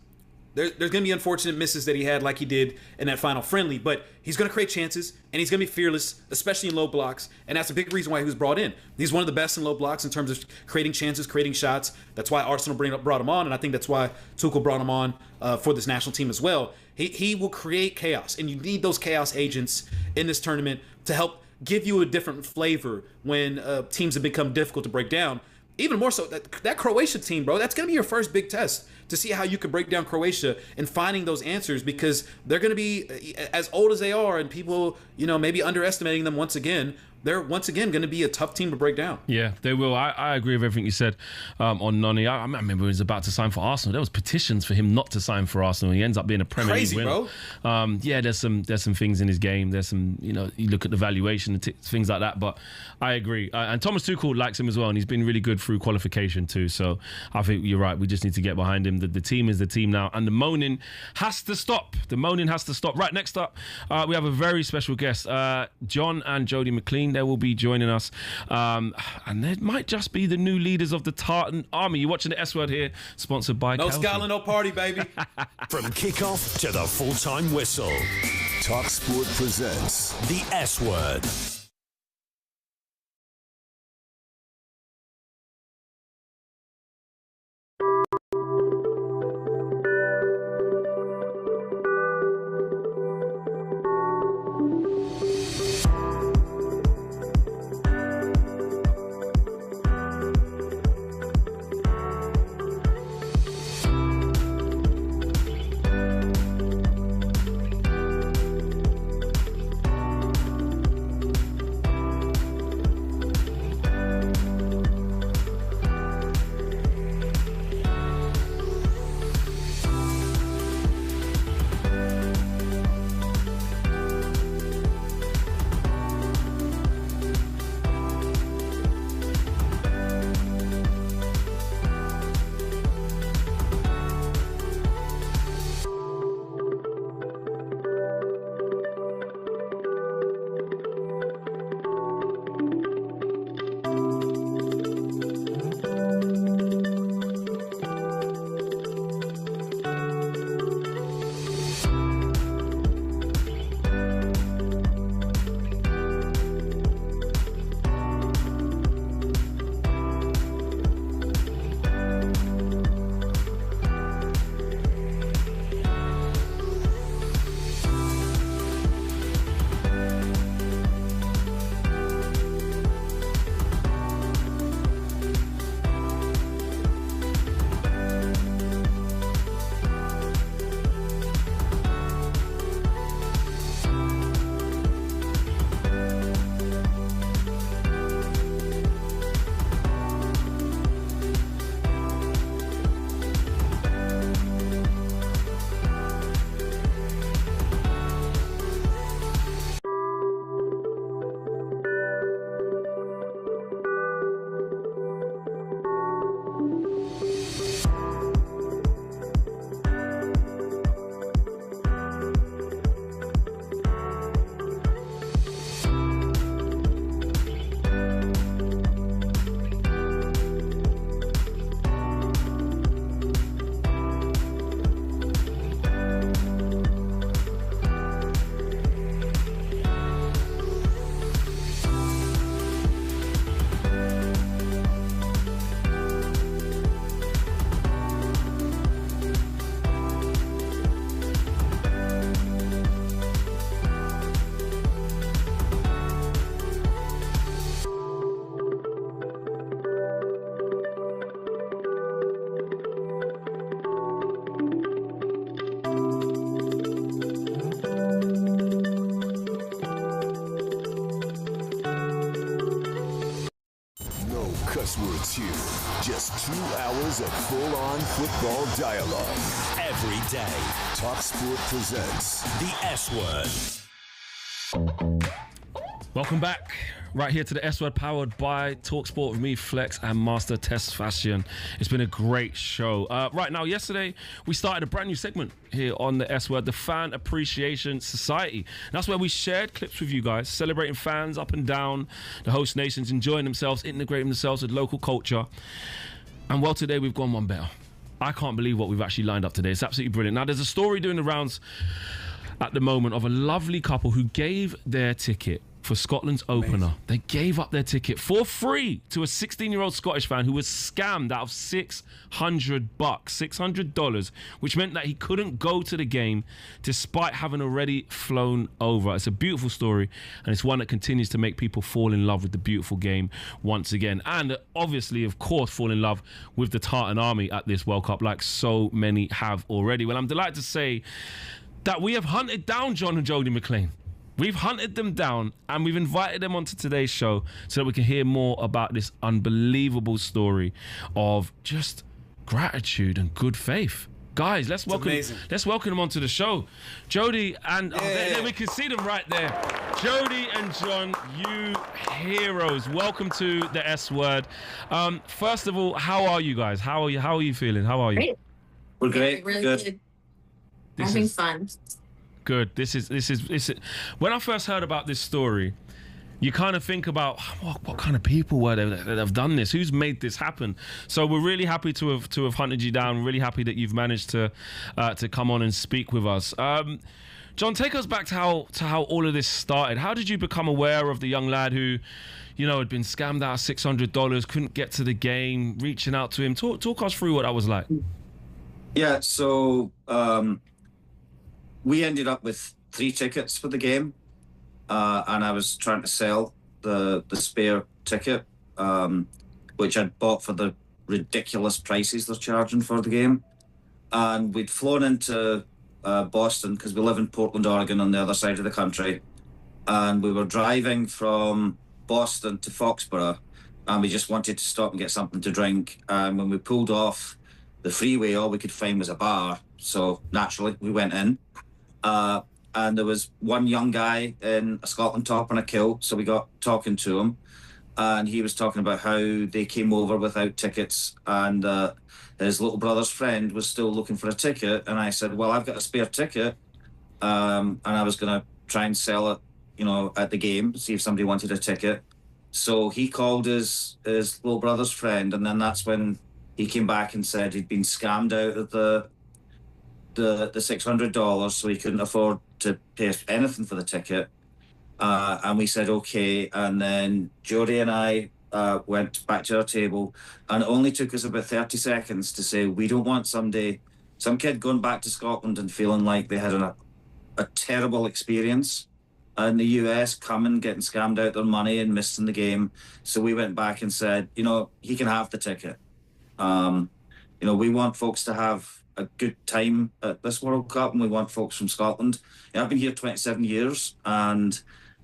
there's going to be unfortunate misses that he had like he did in that final friendly, but he's going to create chances, and he's going to be fearless, especially in low blocks, and that's a big reason why he was brought in. He's one of the best in low blocks in terms of creating chances, creating shots. That's why Arsenal brought him on, and I think that's why Tuchel brought him on for this national team as well. He will create chaos, and you need those chaos agents in this tournament to help give you a different flavor when teams have become difficult to break down. Even more so, that Croatia team, bro, that's going to be your first big test to see how you can break down Croatia and finding those answers, because they're going to be as old as they are, and people, maybe underestimating them once again. They're once again going to be a tough team to break down. Yeah, they will. I agree with everything you said on Noni. I remember when he was about to sign for Arsenal. There was petitions for him not to sign for Arsenal. He ends up being a Premier League winner. Bro. There's some things in his game. There's some, you look at the valuation and things like that. But I agree. And Thomas Tuchel likes him as well, and he's been really good through qualification too. So I think you're right. We just need to get behind him. The team is the team now, and the moaning has to stop. Right, next up, we have a very special guest, John and Jodie MacLean. They will be joining us, and they might just be the new leaders of the Tartan Army. You're watching the S Word here, sponsored by No Kelsey. Scotland, no party, baby. From kickoff to the full-time whistle, talkSPORT presents the S Word. 2. Just 2 hours of full-on football dialogue. Every day, talkSPORT presents the S Word. Welcome back. Right here to the S Word, powered by talkSPORT with me, Flex, and Master Test Fashion. It's been a great show. Right now, yesterday, we started a brand new segment here on the S Word, the Fan Appreciation Society. And that's where we shared clips with you guys, celebrating fans up and down the host nations, enjoying themselves, integrating themselves with local culture. And well, today we've gone one better. I can't believe what we've actually lined up today. It's absolutely brilliant. Now, there's a story doing the rounds at the moment of a lovely couple who gave their ticket for Scotland's opener. They gave up their ticket for free to a 16-year-old Scottish fan who was scammed out of $600, which meant that he couldn't go to the game despite having already flown over. It's a beautiful story, and it's one that continues to make people fall in love with the beautiful game once again. And obviously, of course, fall in love with the Tartan Army at this World Cup, like so many have already. Well, I'm delighted to say that we have hunted down John and Jodie MacLean. We've hunted them down and we've invited them onto today's show so that we can hear more about this unbelievable story of just gratitude and good faith. Guys, let's welcome them onto the show. Jodie and there we can see them right there. Jodie and John, you heroes. Welcome to the S Word. First of all, how are you guys? How are you feeling? How are you? Great. We're great. Really good. Having fun. Good. This is. When I first heard about this story, you kind of think about what kind of people were there that have done this? Who's made this happen? So we're really happy to have hunted you down. Really happy that you've managed to come on and speak with us. John, take us back to how all of this started. How did you become aware of the young lad who, had been scammed out of $600, couldn't get to the game, reaching out to him? Talk us through what that was like. Yeah. So. We ended up with 3 tickets for the game, and I was trying to sell the spare ticket, which I'd bought for the ridiculous prices they're charging for the game. And we'd flown into Boston because we live in Portland, Oregon, on the other side of the country. And we were driving from Boston to Foxborough, and we just wanted to stop and get something to drink. And when we pulled off the freeway, all we could find was a bar. So naturally, we went in. And there was one young guy in a Scotland top and a kilt, so we got talking to him, and he was talking about how they came over without tickets, and his little brother's friend was still looking for a ticket, and I said, well, I've got a spare ticket, and I was going to try and sell it, at the game, see if somebody wanted a ticket. So he called his little brother's friend, and then that's when he came back and said he'd been scammed out of the $600, so he couldn't afford to pay anything for the ticket. And we said, okay. And then Jodie and I went back to our table, and it only took us about 30 seconds to say, we don't want some kid going back to Scotland and feeling like they had a terrible experience in the US, coming, getting scammed out their money and missing the game. So we went back and said, he can have the ticket. We want folks to have a good time at this World Cup, and we want folks from Scotland. I've been here 27 years, and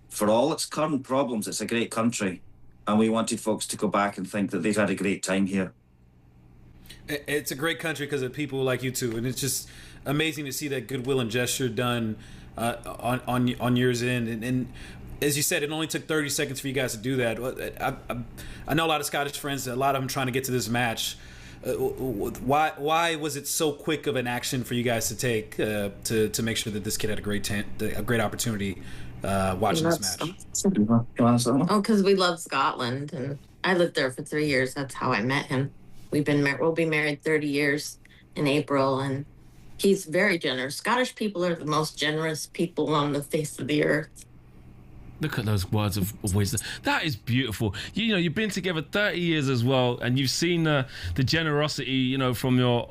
for all its current problems, it's a great country, and we wanted folks to go back and think that they've had a great time here. It's a great country because of people like you two, and it's just amazing to see that goodwill and gesture done on year's end. And as you said, it only took 30 seconds for you guys to do that. I know a lot of Scottish friends, a lot of them trying to get to this match. Why was it so quick of an action for you guys to take to make sure that this kid had a great opportunity watching this match? Because we love Scotland, and I lived there for 3 years. That's how I met him. We'll be married 30 years in April, and he's very generous. Scottish people are the most generous people on the face of the earth. Look at those words of wisdom. That is beautiful. You've been together 30 years as well, and you've seen the generosity, from your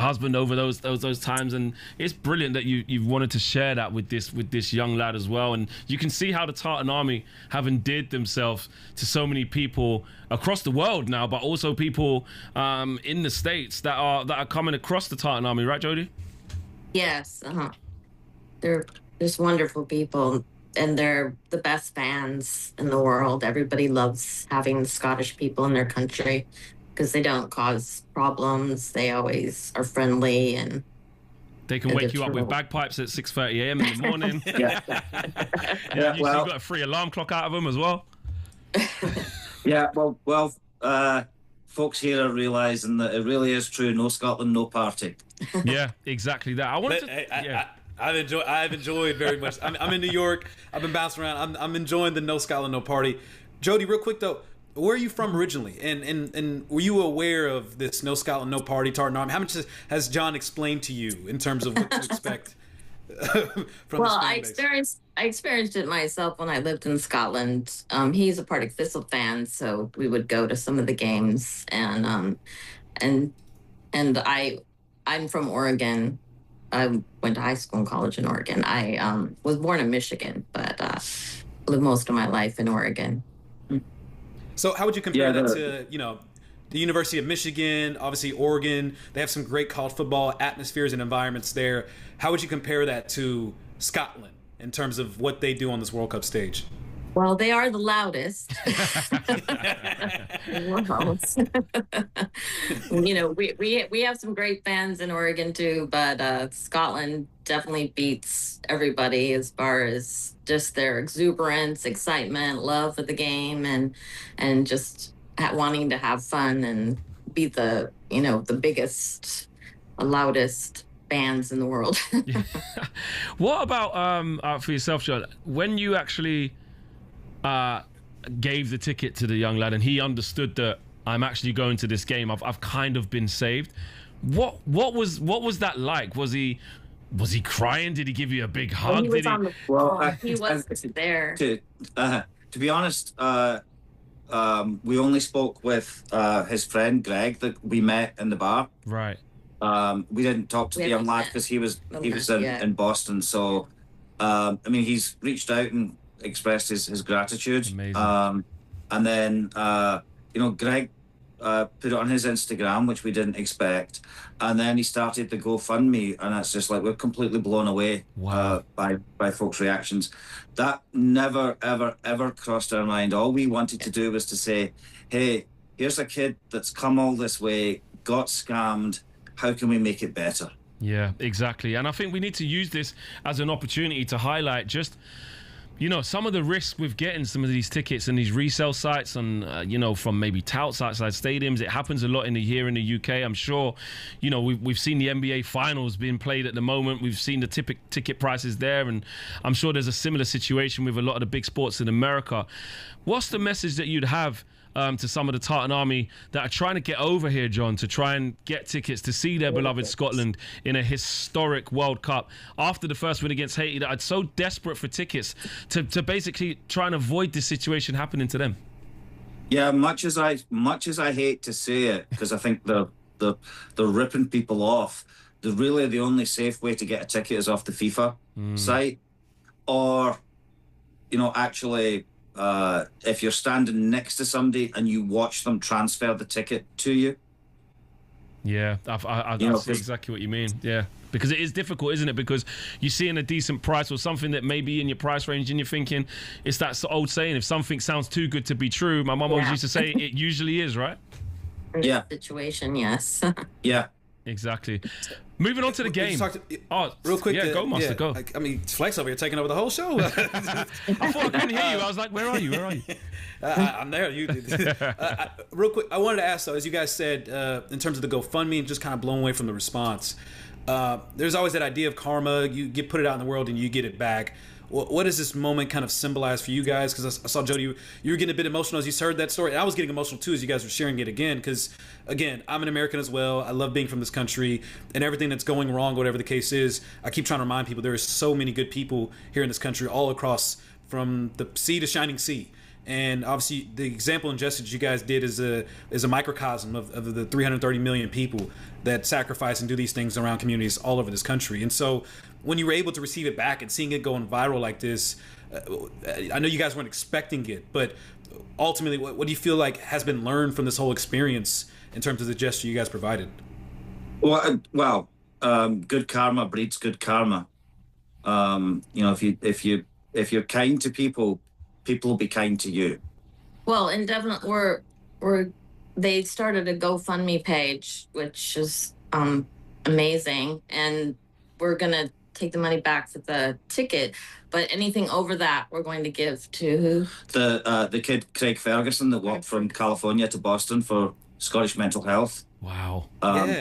husband over those times, and it's brilliant that you've wanted to share that with this young lad as well. And you can see how the Tartan Army have endeared themselves to so many people across the world now, but also people in the States that are coming across the Tartan Army, right, Jodie? Yes. They're just wonderful people. and they're the best fans in the world. Everybody loves having the Scottish people in their country because they don't cause problems. They always are friendly, and they can wake you up with bagpipes at 6:30 a.m. in the morning. Yeah. You got a free alarm clock out of them as well. Yeah, well, folks here are realising that it really is true. No Scotland, no party. Yeah, exactly that. I've enjoyed very much. I'm in New York. I've been bouncing around. I'm enjoying the no Scotland, no party. Jody, real quick though, where are you from originally? And were you aware of this no Scotland, no party, Tartan Army? How much has John explained to you in terms of what to expect from the I experienced it myself when I lived in Scotland. He's a Partick Thistle fan, so we would go to some of the games, and I'm from Oregon. I went to high school and college in Oregon. I was born in Michigan, but lived most of my life in Oregon. So how would you compare that to, the University of Michigan, obviously Oregon? They have some great college football atmospheres and environments there. How would you compare that to Scotland in terms of what they do on this World Cup stage? Well, they are the loudest. We have some great fans in Oregon too, but Scotland definitely beats everybody as far as just their exuberance, excitement, love for the game, and just wanting to have fun and be the biggest, loudest fans in the world. What about for yourself, John? When you actually gave the ticket to the young lad and he understood that I'm actually going to this game, I've kind of been saved. What was that like? Was he crying? Did he give you a big hug? He was on the floor. He wasn't there. To be honest, we only spoke with his friend Greg that we met in the bar. Right. We didn't talk to the young lad because he was in Boston. So he's reached out and expressed his gratitude. Amazing. And then Greg put it on his Instagram, which we didn't expect, and then he started the GoFundMe, and it's just like we're completely blown away. Wow. By folks' reactions. That never ever crossed our mind. All we wanted to do was to say, hey, here's a kid that's come all this way, got scammed, how can we make it better? Yeah, exactly. And I think we need to use this as an opportunity to highlight just some of the risks with getting some of these tickets and these resale sites and, from maybe touts outside stadiums. It happens a lot here in the UK. I'm sure, we've seen the NBA finals being played at the moment. We've seen the ticket prices there. And I'm sure there's a similar situation with a lot of the big sports in America. What's the message that you'd have to some of the Tartan Army that are trying to get over here, John, to try and get tickets to see their beloved Scotland in a historic World Cup after the first win against Haiti, that are so desperate for tickets to basically try and avoid this situation happening to them? Yeah, much as I hate to say it, because I think they're ripping people off, the only safe way to get a ticket is off the FIFA site, or actually if you're standing next to somebody and you watch them transfer the ticket to you. Yeah, I see exactly what you mean. Yeah, because it is difficult, isn't it? Because you're seeing a decent price or something that may be in your price range and you're thinking, it's that old saying, if something sounds too good to be true, my mum always used to say, it usually is, right? Yeah. Situation, yes. Yeah. Exactly. Moving on to the game. Real quick. Yeah, go, Master, go. Flex over here taking over the whole show. I thought I couldn't hear you. I was like, where are you? I'm there. Real quick, I wanted to ask, though, as you guys said, in terms of the GoFundMe and just kind of blown away from the response, there's always that idea of karma. You put it out in the world and you get it back. What does this moment kind of symbolize for you guys? Because I saw, Jody, you were getting a bit emotional as you heard that story. And I was getting emotional, too, as you guys were sharing it again. Because, again, I'm an American as well. I love being from this country. And everything that's going wrong, whatever the case is, I keep trying to remind people there are so many good people here in this country, all across from the sea to shining sea. And obviously, the example and gesture you guys did is a microcosm of the 330 million people that sacrifice and do these things around communities all over this country. And so when you were able to receive it back and seeing it going viral like this, I know you guys weren't expecting it, but ultimately, what do you feel like has been learned from this whole experience in terms of the gesture you guys provided? Well, good karma breeds good karma. If if you're kind to people, people will be kind to you. Well, and definitely they started a GoFundMe page, which is amazing, and we're gonna take the money back for the ticket, but anything over that we're going to give to who? The kid Craig Ferguson that walked from California to Boston for Scottish mental health. Wow.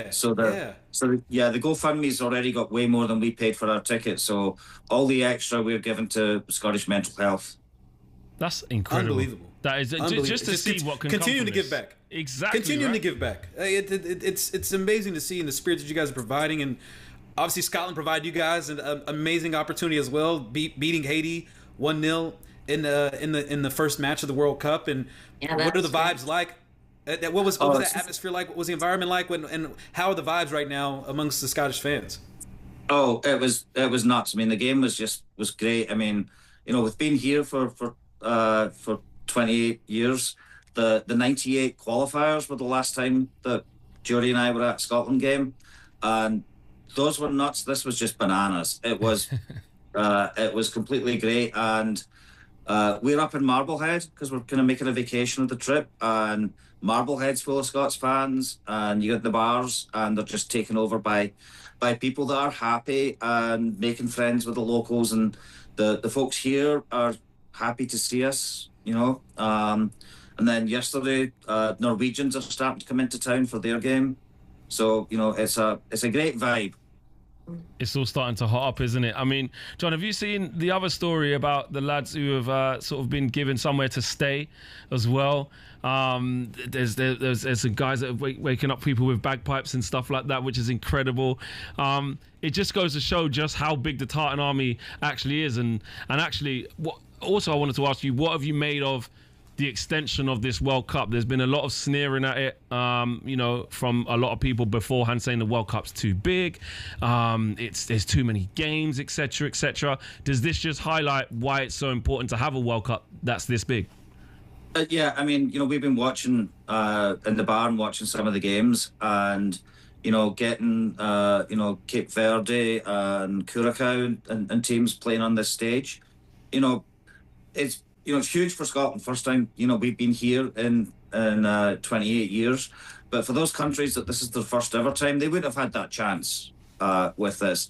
So the GoFundMe's already got way more than we paid for our ticket. So all the extra we're given to Scottish mental health. That's incredible. Unbelievable. That is just to see what can continue come to from give this. back. Exactly. Continuing right? to give back. It's amazing to see in the spirit that you guys are providing, and obviously Scotland provided you guys an amazing opportunity as well, beating Haiti 1-0 in the first match of the World Cup. And what are the vibes like? What was that atmosphere like? What was the environment like? And how are the vibes right now amongst the Scottish fans? Oh, it was nuts. I mean, the game was great. I mean, we've been here for 28 years. The 98 qualifiers were the last time that Jody and I were at a Scotland game, and those were nuts. This was just bananas. It was completely great. And we're up in Marblehead because we're kind of making a vacation of the trip, and Marblehead's full of Scots fans, and you get the bars, and they're just taken over by people that are happy and making friends with the locals, and the folks here are happy to see us, and then yesterday Norwegians are starting to come into town for their game, so it's a great vibe. It's all starting to hot up, isn't it? I mean, John, have you seen the other story about the lads who have sort of been given somewhere to stay as well? There's some guys that are waking up people with bagpipes and stuff like that, which is incredible. It just goes to show just how big the Tartan Army actually is. And actually, also I wanted to ask you, what have you made of the extension of this World Cup? There's been a lot of sneering at it, from a lot of people beforehand, saying the World Cup's too big, there's too many games, etc., etc. Does this just highlight why it's so important to have a World Cup that's this big? Yeah, I mean, we've been watching in the barn, watching some of the games, and getting Cape Verde and Curacao and teams playing on this stage. It's huge for Scotland. First time, we've been here in 28 years. But for those countries that this is their first ever time, they wouldn't have had that chance with this.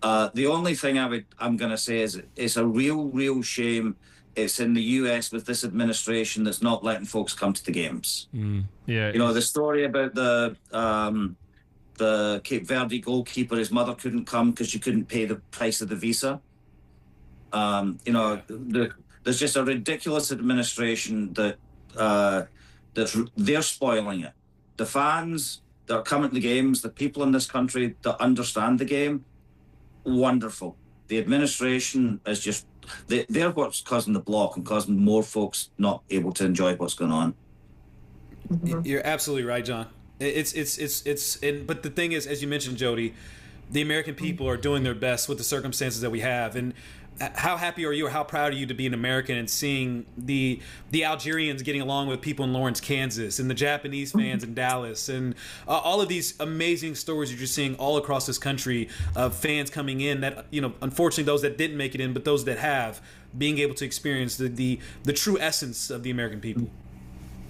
The only thing I'm going to say is it's a real shame it's in the US with this administration that's not letting folks come to the games. Yeah. The story about the Cape Verde goalkeeper, his mother couldn't come because she couldn't pay the price of the visa. There's just a ridiculous administration that they're spoiling it. The fans that are coming to the games, the people in this country that understand the game, wonderful. The administration is just they're what's causing the block and causing more folks not able to enjoy what's going on. You're absolutely right, John. But the thing is, as you mentioned, Jody, the American people are doing their best with the circumstances that we have. And how happy are you, or how proud are you to be an American and seeing the Algerians getting along with people in Lawrence, Kansas, and the Japanese fans in Dallas, and all of these amazing stories that you're seeing all across this country of fans coming in that, unfortunately those that didn't make it in, but those that have, being able to experience the true essence of the American people.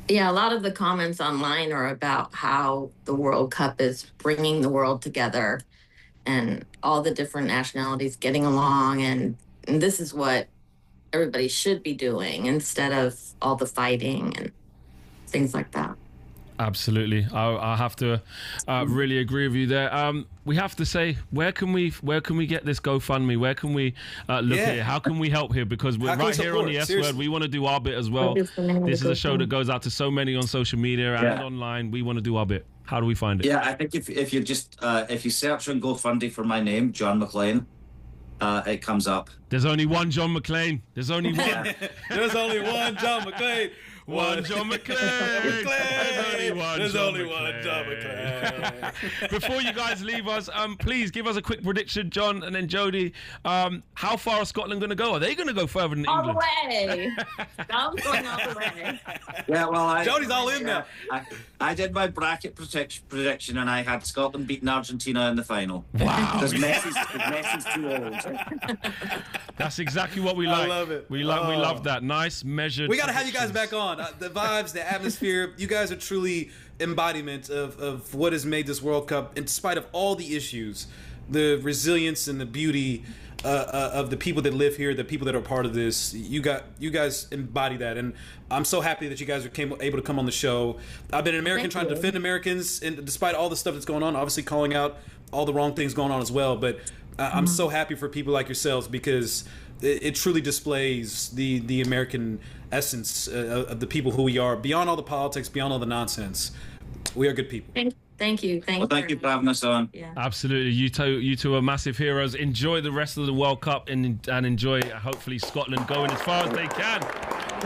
Yeah, a lot of the comments online are about how the World Cup is bringing the world together and all the different nationalities getting along, and this is what everybody should be doing instead of all the fighting and things like that. Absolutely, I have to really agree with you there. We have to say, where can we get this GoFundMe? Where can we look at it? How can we help here? Because we're right here on the S Word. We want to do our bit as well. This is a show that goes out to so many on social media and online. We want to do our bit. How do we find it? Yeah, I think if you just if you search on GoFundMe for my name, John MacLean, it comes up. There's only one John MacLean. There's only one. There's only one John MacLean. one John MacLean. There's only one John MacLean. Before you guys leave us, please give us a quick prediction, John, and then Jody. How far are Scotland going to go? Are they going to go further than England? All the way. Scott's going all the way. Yeah, well, Jody's all in there. I did my bracket prediction, and I had Scotland beating Argentina in the final. Wow. Because Messi's too old. That's exactly what we like. I love it. We love that. Nice, measured. We got to have you guys back on. The vibes, the atmosphere. You guys are truly embodiment of what has made this World Cup, in spite of all the issues, the resilience and the beauty of the people that live here, the people that are part of this. You guys embody that, and I'm so happy that you guys are able to come on the show. I've been an American trying to defend Americans, and despite all the stuff that's going on, obviously calling out all the wrong things going on as well. But I'm so happy for people like yourselves, because it truly displays the American essence of the people who we are, beyond all the politics, beyond all the nonsense. We are good people. Thank you. Thank you for having us on. Yeah. Absolutely. You two are massive heroes. Enjoy the rest of the World Cup and enjoy, hopefully, Scotland going as far as they can.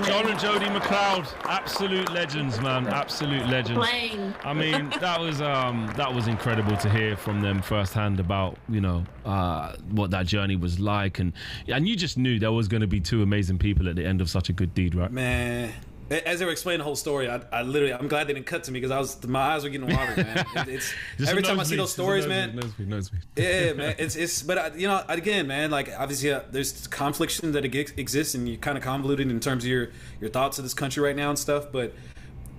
John and Jody McLeod, absolute legends, man. Absolute legends. Playing. I mean, that was incredible to hear from them firsthand about, what that journey was like, and you just knew there was going to be two amazing people at the end of such a good deed, right? Man. As they were explaining the whole story, I'm glad they didn't cut to me, because my eyes were getting watery, man. It's every time I see those stories, man. Yeah, man. But again, man, like, obviously there's conflict that exists, and you're kind of convoluted in terms of your thoughts of this country right now and stuff. But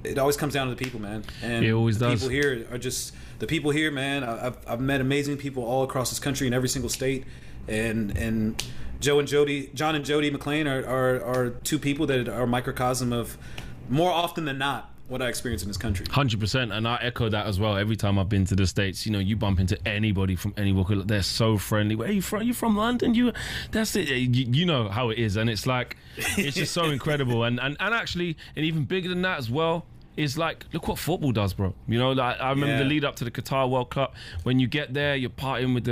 it always comes down to the people, man. And it always does. People here are just the people here, man. I've met amazing people all across this country in every single state, and John and Jody MacLean are two people that are a microcosm of, more often than not, what I experience in this country. 100%, and I echo that as well. Every time I've been to the States, you bump into anybody from any walk, they're so friendly. Where are you from? You from London? That's it. You know how it is, and it's like, it's just so incredible. And actually, and even bigger than that as well, is like, look what football does, bro. Like, I remember the lead up to the Qatar World Cup. When you get there, you're partying with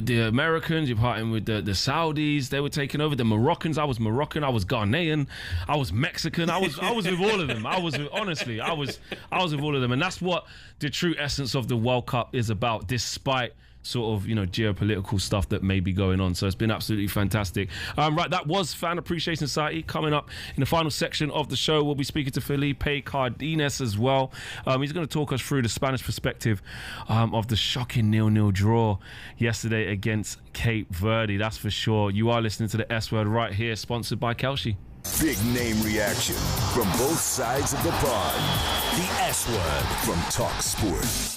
the Americans, you're partying with the Saudis. They were taking over the Moroccans. I was Moroccan. I was Ghanaian. I was Mexican. I was with all of them. I was with all of them, and that's what the true essence of the World Cup is about, despite sort of geopolitical stuff that may be going on. So it's been absolutely fantastic. Right, that was Fan Appreciation Society. Coming up in the final section of the show, we'll be speaking to Felipe Cardenas as well. He's going to talk us through the Spanish perspective of the shocking 0-0 draw yesterday against Cape Verde. That's for sure. You are listening to the S Word right here, sponsored by Kelshi. Big name reaction from both sides of the pond. The S Word from talkSPORT.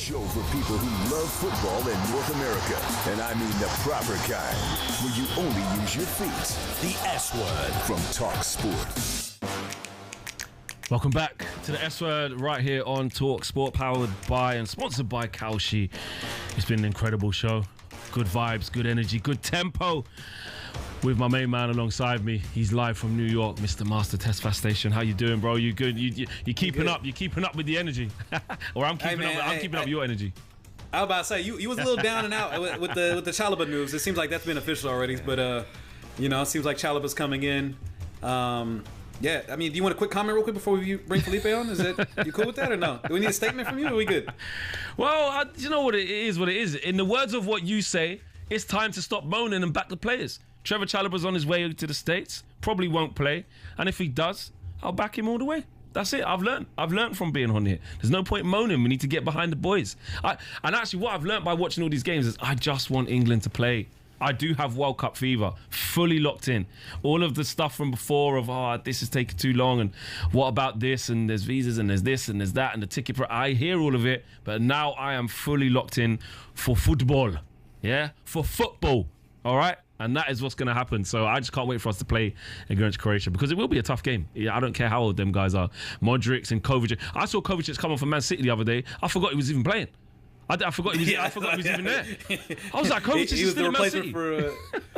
show for people who love football in North America. And I mean the proper kind, where you only use your feet. The S Word from talkSPORT. Welcome back to the S Word right here on talkSPORT, powered by and sponsored by Kalshi. It's been an incredible show. Good vibes, good energy, good tempo. With my main man alongside me, he's live from New York, Mr. Master Test Fast Station. How you doing, bro? You good? You keeping up? You keeping up with the energy? Or I'm keeping up. I'm keeping up your energy. I was about to say you was a little down and out with the Chalobah news. It seems like that's been official already, but it seems like Chalobah's coming in. Yeah, I mean, do you want a quick comment real quick before we bring Felipe on? Is it you cool with that or no? Do we need a statement from you? Or are we good? Well, you know what it is. What it is. In the words of what you say, it's time to stop moaning and back the players. Trevor Chalobah's on his way to the States. Probably won't play, and if he does, I'll back him all the way. That's it. I've learned from being on here. There's no point moaning. We need to get behind the boys. And actually, what I've learned by watching all these games is I just want England to play. I do have World Cup fever, fully locked in. All of the stuff from before of, this is taking too long, and what about this, and there's visas, and there's this, and there's that, and the ticket. I hear all of it, but now I am fully locked in for football. Yeah? For football. All right? And that is what's going to happen. So I just can't wait for us to play against Croatia, because it will be a tough game. Yeah, I don't care how old them guys are. Modric and Kovacic. I saw Kovacic come on from Man City the other day. I forgot he was even playing. I forgot he was even there. I was like, Kovacic is still in Man City.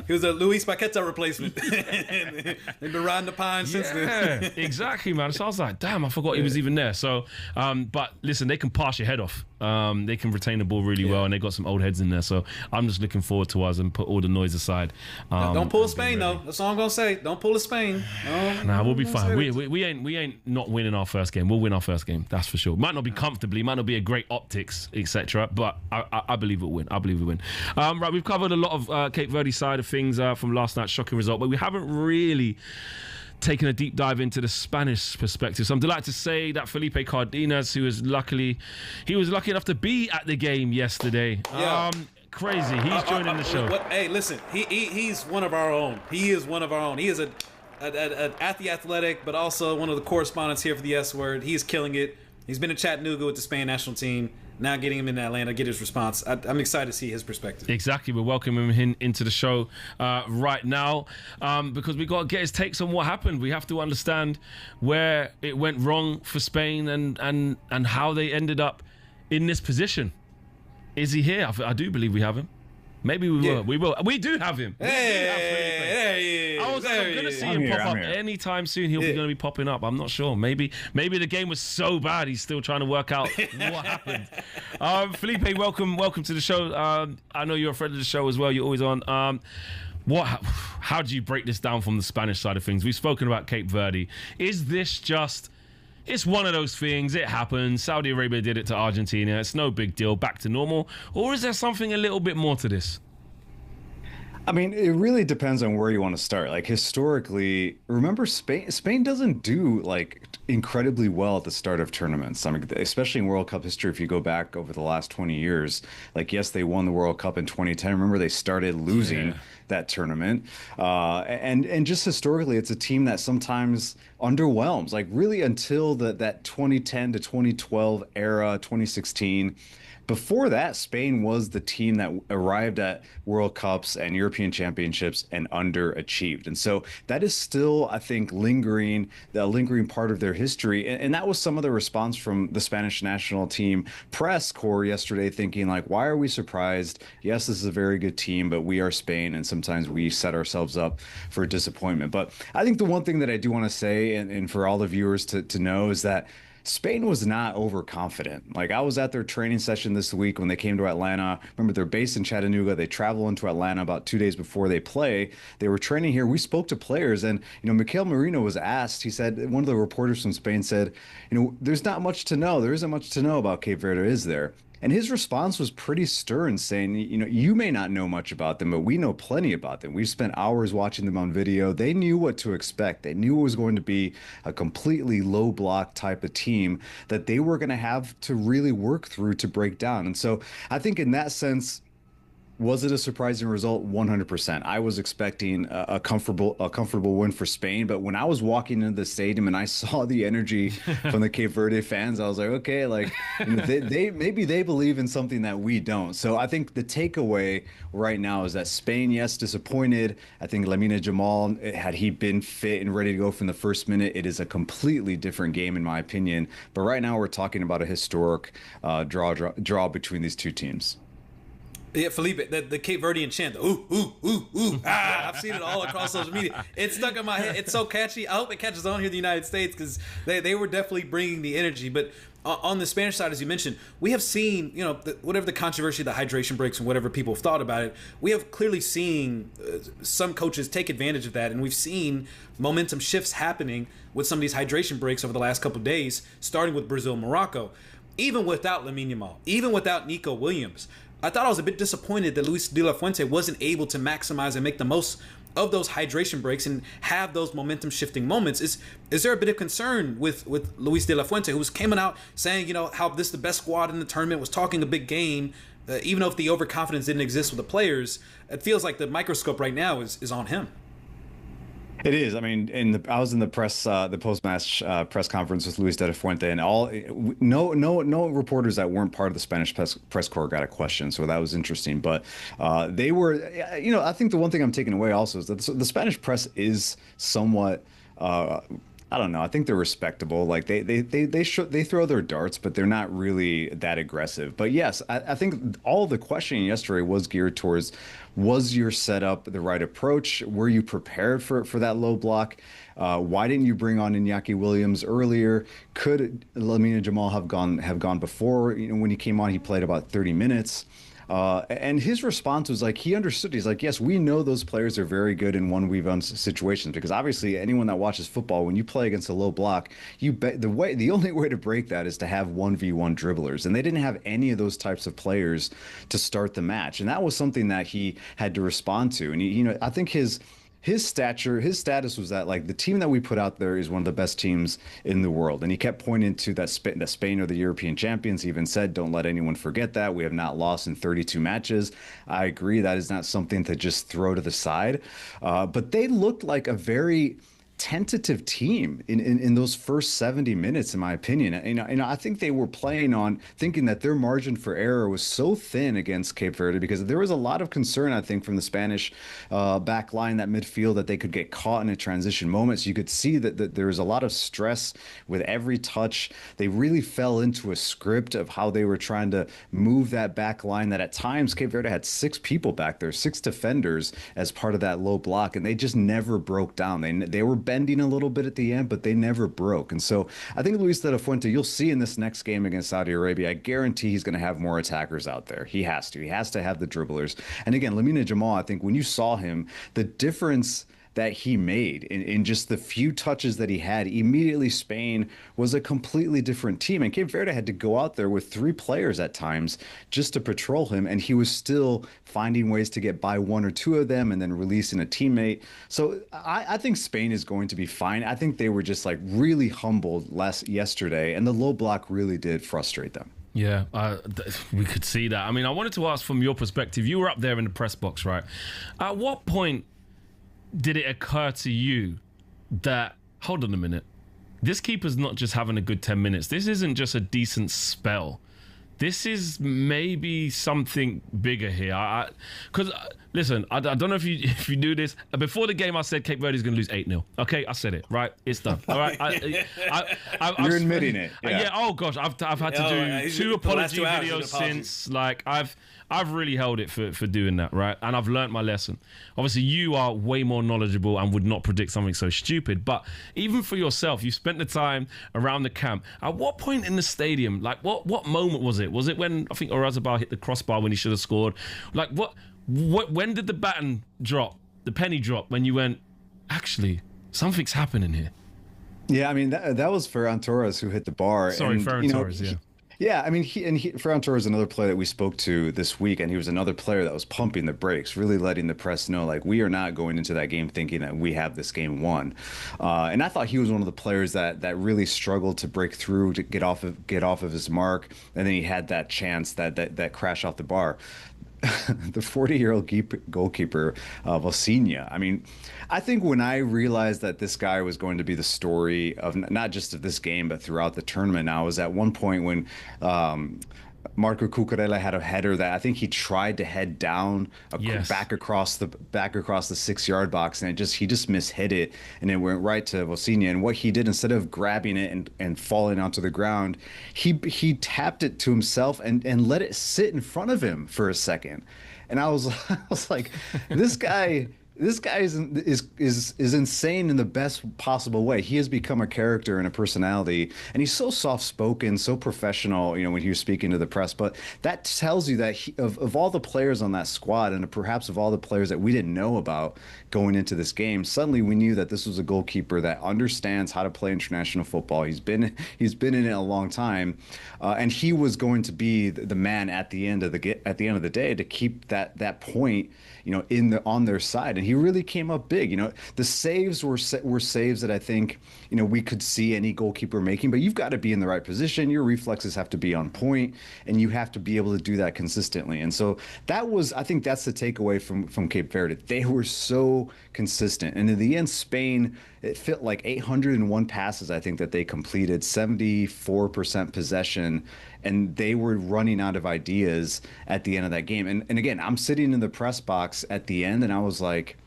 He was a Luis Paqueta replacement. They've been riding the pine since then. Exactly, man. So I was like, damn, I forgot he was even there. So, but listen, they can pass your head off. They can retain the ball really well, and they got some old heads in there. So I'm just looking forward to us and put all the noise aside. Don't pull a Spain though. That's all I'm gonna say. Don't pull a Spain. Nah, we'll be fine. We ain't not winning our first game. We'll win our first game. That's for sure. Might not be comfortably. Might not be a great optics, etc. But I believe we'll win. I believe we'll win. Right, we've covered a lot of Cape Verde side of things from last night's shocking result, but we haven't really taken a deep dive into the Spanish perspective. So I'm delighted to say that Felipe Cardenas, who was lucky enough to be at the game yesterday. Yeah. Crazy. He's joining the show. Hey, listen, he's one of our own. He is one of our own. He is at the Athletic, but also one of the correspondents here for the S Word. He's killing it. He's been in Chattanooga with the Spain national team. Now getting him in Atlanta, get his response. I'm excited to see his perspective. Exactly. We're welcoming him into the show right now because we got to get his takes on what happened. We have to understand where it went wrong for Spain and how they ended up in this position. Is he here? I do believe we have him. Maybe we will. We will. We do have him. There he is. I'm going to see him pop up anytime soon. He'll be going to be popping up. I'm not sure. Maybe the game was so bad he's still trying to work out what happened. Felipe, welcome to the show. I know you're a friend of the show as well. You're always on. How do you break this down from the Spanish side of things? We've spoken about Cape Verde. Is this just... It's one of those things. It happens. Saudi Arabia did it to Argentina. It's no big deal. Back to normal. Or is there something a little bit more to this? I mean, it really depends on where you want to start. Like, historically, remember Spain doesn't do like incredibly well at the start of tournaments. I mean, especially in World Cup history, if you go back over the last 20 years, like, yes, they won the World Cup in 2010. Remember, they started losing that tournament. And just historically, it's a team that sometimes underwhelms, like really until that 2010 to 2012 era, 2016. Before that, Spain was the team that arrived at World Cups and European Championships and underachieved. And so that is still, I think, the lingering part of their history. And that was some of the response from the Spanish national team press corps yesterday, thinking like, why are we surprised? Yes, this is a very good team, but we are Spain, and sometimes we set ourselves up for disappointment. But I think the one thing that I do want to say, and for all the viewers to know, is that Spain was not overconfident. Like, I was at their training session this week when they came to Atlanta. Remember, they're based in Chattanooga. They travel into Atlanta about 2 days before they play. They were training here. We spoke to players, and, Mikel Merino was asked. He said, one of the reporters from Spain said, there's not much to know. There isn't much to know about Cape Verde, is there? And his response was pretty stern, saying, you may not know much about them, but we know plenty about them. We've spent hours watching them on video. They knew what to expect. They knew it was going to be a completely low block type of team that they were going to have to really work through to break down. And so I think in that sense, Was it a surprising result? 100%. I was expecting a comfortable win for Spain, but when I was walking into the stadium and I saw the energy from the Cape Verde fans, I was like, okay, like they maybe they believe in something that we don't. So I think the takeaway right now is that Spain, yes, disappointed. I think Lamine Jamal, had he been fit and ready to go from the first minute, it is a completely different game in my opinion. But right now we're talking about a historic draw between these two teams. Yeah, Felipe, the Cape Verdean chant, the ooh, ooh, ooh, ooh, I've seen it all across social media. It's stuck in my head. It's so catchy. I hope it catches on here in the United States because they were definitely bringing the energy. But on the Spanish side, as you mentioned, we have seen, whatever the controversy, the hydration breaks and whatever people have thought about it, we have clearly seen some coaches take advantage of that. And we've seen momentum shifts happening with some of these hydration breaks over the last couple of days, starting with Brazil, Morocco. Even without Lamine Yamal, even without Nico Williams, I thought I was a bit disappointed that Luis de la Fuente wasn't able to maximize and make the most of those hydration breaks and have those momentum shifting moments. Is there a bit of concern with Luis de la Fuente, who was coming out saying, how this is the best squad in the tournament, was talking a big game, even though if the overconfidence didn't exist with the players, it feels like the microscope right now is on him. It is. I mean, I was in the post-match press conference with Luis de la Fuente, and no reporters that weren't part of the Spanish press corps got a question, so that was interesting. But they were, I think the one thing I'm taking away also is that the Spanish press is somewhat. I don't know. I think they're respectable. Like they throw their darts, but they're not really that aggressive. But yes, I think all the questioning yesterday was geared towards, was your setup the right approach? Were you prepared for that low block? Why didn't you bring on Iñaki Williams earlier? Could Lamine Jamal have gone before? When he came on, he played about 30 minutes. And his response was like, he understood. He's like, yes, we know those players are very good in 1v1 situations, because obviously anyone that watches football, when you play against a low block, the only way to break that is to have 1v1 dribblers. And they didn't have any of those types of players to start the match. And that was something that he had to respond to. And I think his status was that, like, the team that we put out there is one of the best teams in the world. And he kept pointing to that Spain are the European champions. He even said, don't let anyone forget that. We have not lost in 32 matches. I agree. That is not something to just throw to the side. But they looked like a very tentative team in those first 70 minutes, in my opinion. I think they were playing on thinking that their margin for error was so thin against Cape Verde, because there was a lot of concern, I think, from the Spanish back line, that midfield, that they could get caught in a transition moment. So you could see that there was a lot of stress with every touch. They really fell into a script of how they were trying to move that back line, that at times Cape Verde had 6 people back there, 6 defenders as part of that low block, and they just never broke down. They were bending a little bit at the end, but they never broke. And so I think Luis de la Fuente, you'll see in this next game against Saudi Arabia, I guarantee he's going to have more attackers out there. He has to have the dribblers. And again, Lamine Jamal, I think when you saw him, the difference that he made in just the few touches that he had, immediately Spain was a completely different team. And Cape Verde had to go out there with 3 players at times just to patrol him, and he was still finding ways to get by 1 or 2 of them and then releasing a teammate. So I think Spain is going to be fine. I think they were just like really humbled yesterday, and the low block really did frustrate them. Yeah, we could see that. I mean, I wanted to ask from your perspective, you were up there in the press box, right? At what point did it occur to you that, hold on a minute, this keeper's not just having a good 10 minutes. This isn't just a decent spell. This is maybe something bigger here. Because, listen, I don't know if you do this. Before the game, I said Cape Verde is going to lose 8-0. Okay, I said it, right? It's done. All right? You're admitting it. Yeah. Oh, gosh, I've had to do 2 apology videos since. Like, I've really held it for doing that, right? And I've learnt my lesson. Obviously, you are way more knowledgeable and would not predict something so stupid. But even for yourself, you spent the time around the camp. At what point in the stadium, like what moment was it? Was it when, I think, Orazabal hit the crossbar when he should have scored? Like, when did the penny drop, when you went, actually, something's happening here? Yeah, I mean, that was Ferran Torres who hit the bar. Sorry, Ferran Torres, yeah. Yeah, I mean, Ferran Torres is another player that we spoke to this week, and he was another player that was pumping the brakes, really letting the press know, like, we are not going into that game thinking that we have this game won. And I thought he was one of the players that really struggled to break through, to get off of his mark, and then he had that chance, that crash off the bar. the 40-year-old goalkeeper, Valsinha. I mean, I think when I realized that this guy was going to be the story of not just of this game, but throughout the tournament, I was at one point when Marco Cucurella had a header that I think he tried to head down back across the 6-yard box, and he just mishit it, and it went right to Valsinha. And what he did, instead of grabbing it and falling onto the ground, he tapped it to himself and let it sit in front of him for a second. And I was like, this guy is insane in the best possible way. He has become a character and a personality, and he's so soft-spoken, so professional, when he was speaking to the press. But that tells you that of all the players on that squad, and perhaps of all the players that we didn't know about going into this game, suddenly we knew that this was a goalkeeper that understands how to play international football. He's been in it a long time, and he was going to be the man at the end of the day to keep that point, on their side. And he really came up big. The saves were saves that I think, we could see any goalkeeper making, but you've got to be in the right position. Your reflexes have to be on point, and you have to be able to do that consistently. And so I think that's the takeaway from Cape Verde. They were so consistent. And in the end, Spain, it felt like 801 passes, I think, that they completed, 74% possession, and they were running out of ideas at the end of that game. And again, I'm sitting in the press box at the end, and I was like,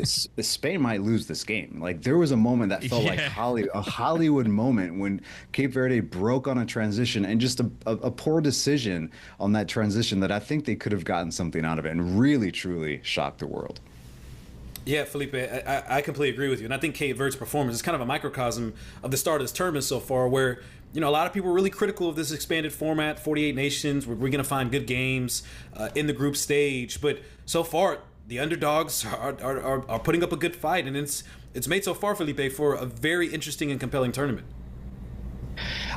Spain might lose this game. Like, there was a moment that felt like a Hollywood moment when Cape Verde broke on a transition, and just a poor decision on that transition that I think they could have gotten something out of it and really, truly shocked the world. Yeah, Felipe, I completely agree with you. And I think Cape Verde's performance is kind of a microcosm of the start of this tournament so far, where, a lot of people were really critical of this expanded format, 48 nations. We're going to find good games in the group stage. But so far, the underdogs are putting up a good fight. And it's made so far, Felipe, for a very interesting and compelling tournament.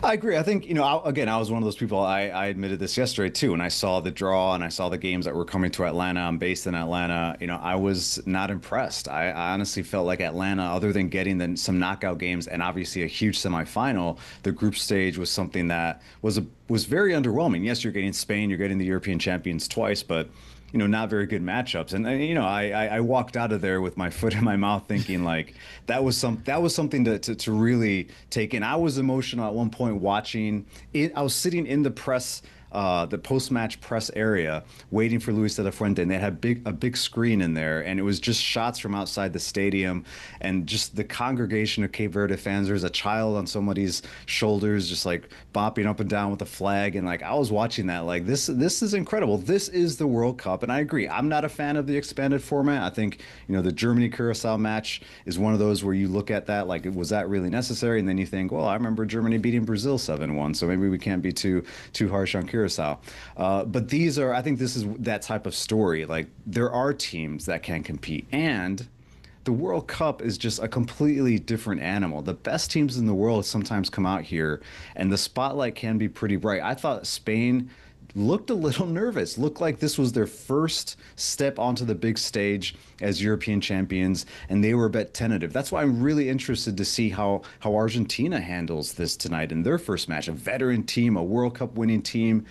I agree. I think, I was one of those people, I admitted this yesterday too, and I saw the draw and I saw the games that were coming to Atlanta. I'm based in Atlanta. I was not impressed. I honestly felt like Atlanta, other than getting some knockout games and obviously a huge semifinal, the group stage was something that was very underwhelming. Yes, you're getting Spain, you're getting the European champions twice, but not very good matchups. And I walked out of there with my foot in my mouth, thinking like that was something to really take in. I was emotional at one point watching it. I was sitting in the press, the post-match press area, waiting for Luis de la Fuente, and they had a big screen in there, and it was just shots from outside the stadium, and just the congregation of Cape Verde fans. There's a child on somebody's shoulders, just like bopping up and down with a flag, and like I was watching that, like this is incredible. This is the World Cup, and I agree. I'm not a fan of the expanded format. I think the Germany-Curacao match is one of those where you look at that like, was that really necessary? And then you think, well, I remember Germany beating Brazil 7-1, so maybe we can't be too harsh on Curacao. But I think this is that type of story. Like, there are teams that can compete, and the World Cup is just a completely different animal. The best teams in the world sometimes come out here, and the spotlight can be pretty bright. I thought Spain looked a little nervous, looked like this was their first step onto the big stage as European champions, and they were a bit tentative. That's why I'm really interested to see how Argentina handles this tonight in their first match. A veteran team, a World Cup winning team.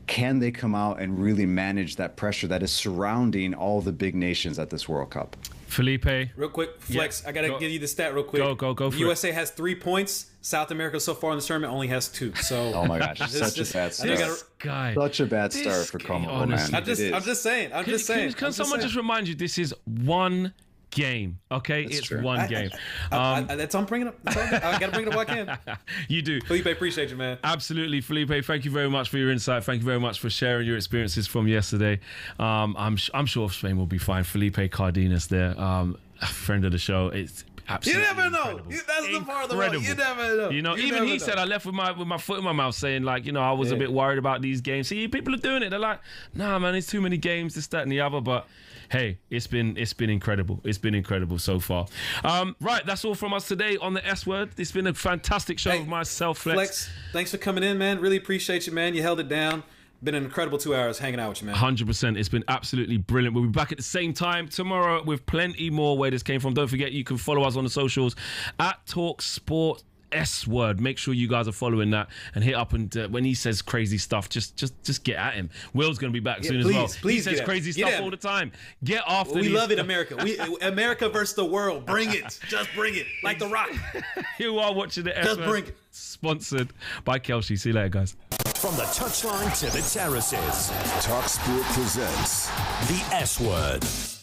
Can they come out and really manage that pressure that is surrounding all the big nations at this World Cup? Felipe. Real quick, Flex, I got to give you the stat real quick. Go for the USA has 3 points. South America so far in the tournament only has 2. So oh my gosh, such a bad start. Such a bad start for Como, man. I'm just saying. Can someone just remind you, this is one game, okay? That's it's true. One game. That's I'm bringing up. I gotta bring it up while I can. You do. Felipe, appreciate you, man. Absolutely, Felipe. Thank you very much for your insight. Thank you very much for sharing your experiences from yesterday. I'm sure Spain will be fine. Felipe Cardenas there, a friend of the show. It's absolutely you never know. Incredible. That's the part of the world. You never know. Even he said I left with my foot in my mouth, saying like, I was a bit worried about these games. See, people are doing it. They're like, nah, man, it's too many games, this, that, and the other. But hey, it's been incredible. It's been incredible so far. Right, that's all from us today on the S Word. It's been a fantastic show with myself, Flex. Thanks for coming in, man. Really appreciate you, man. You held it down. Been an incredible 2 hours hanging out with you, man. 100%. It's been absolutely brilliant. We'll be back at the same time tomorrow with plenty more where this came from. Don't forget, you can follow us on the socials at talkSPORT S word. Make sure you guys are following that and hit up, and when he says crazy stuff, just get at him. Will's going to be back soon as well. He says crazy stuff all the time. Get after We love it, America. America versus the world. Bring it. Just bring it. Like The Rock. You are watching the S Just word. bring it. Sponsored by Kelshi. See you later, guys. From the touchline to the terraces, talkSPORT presents the S Word.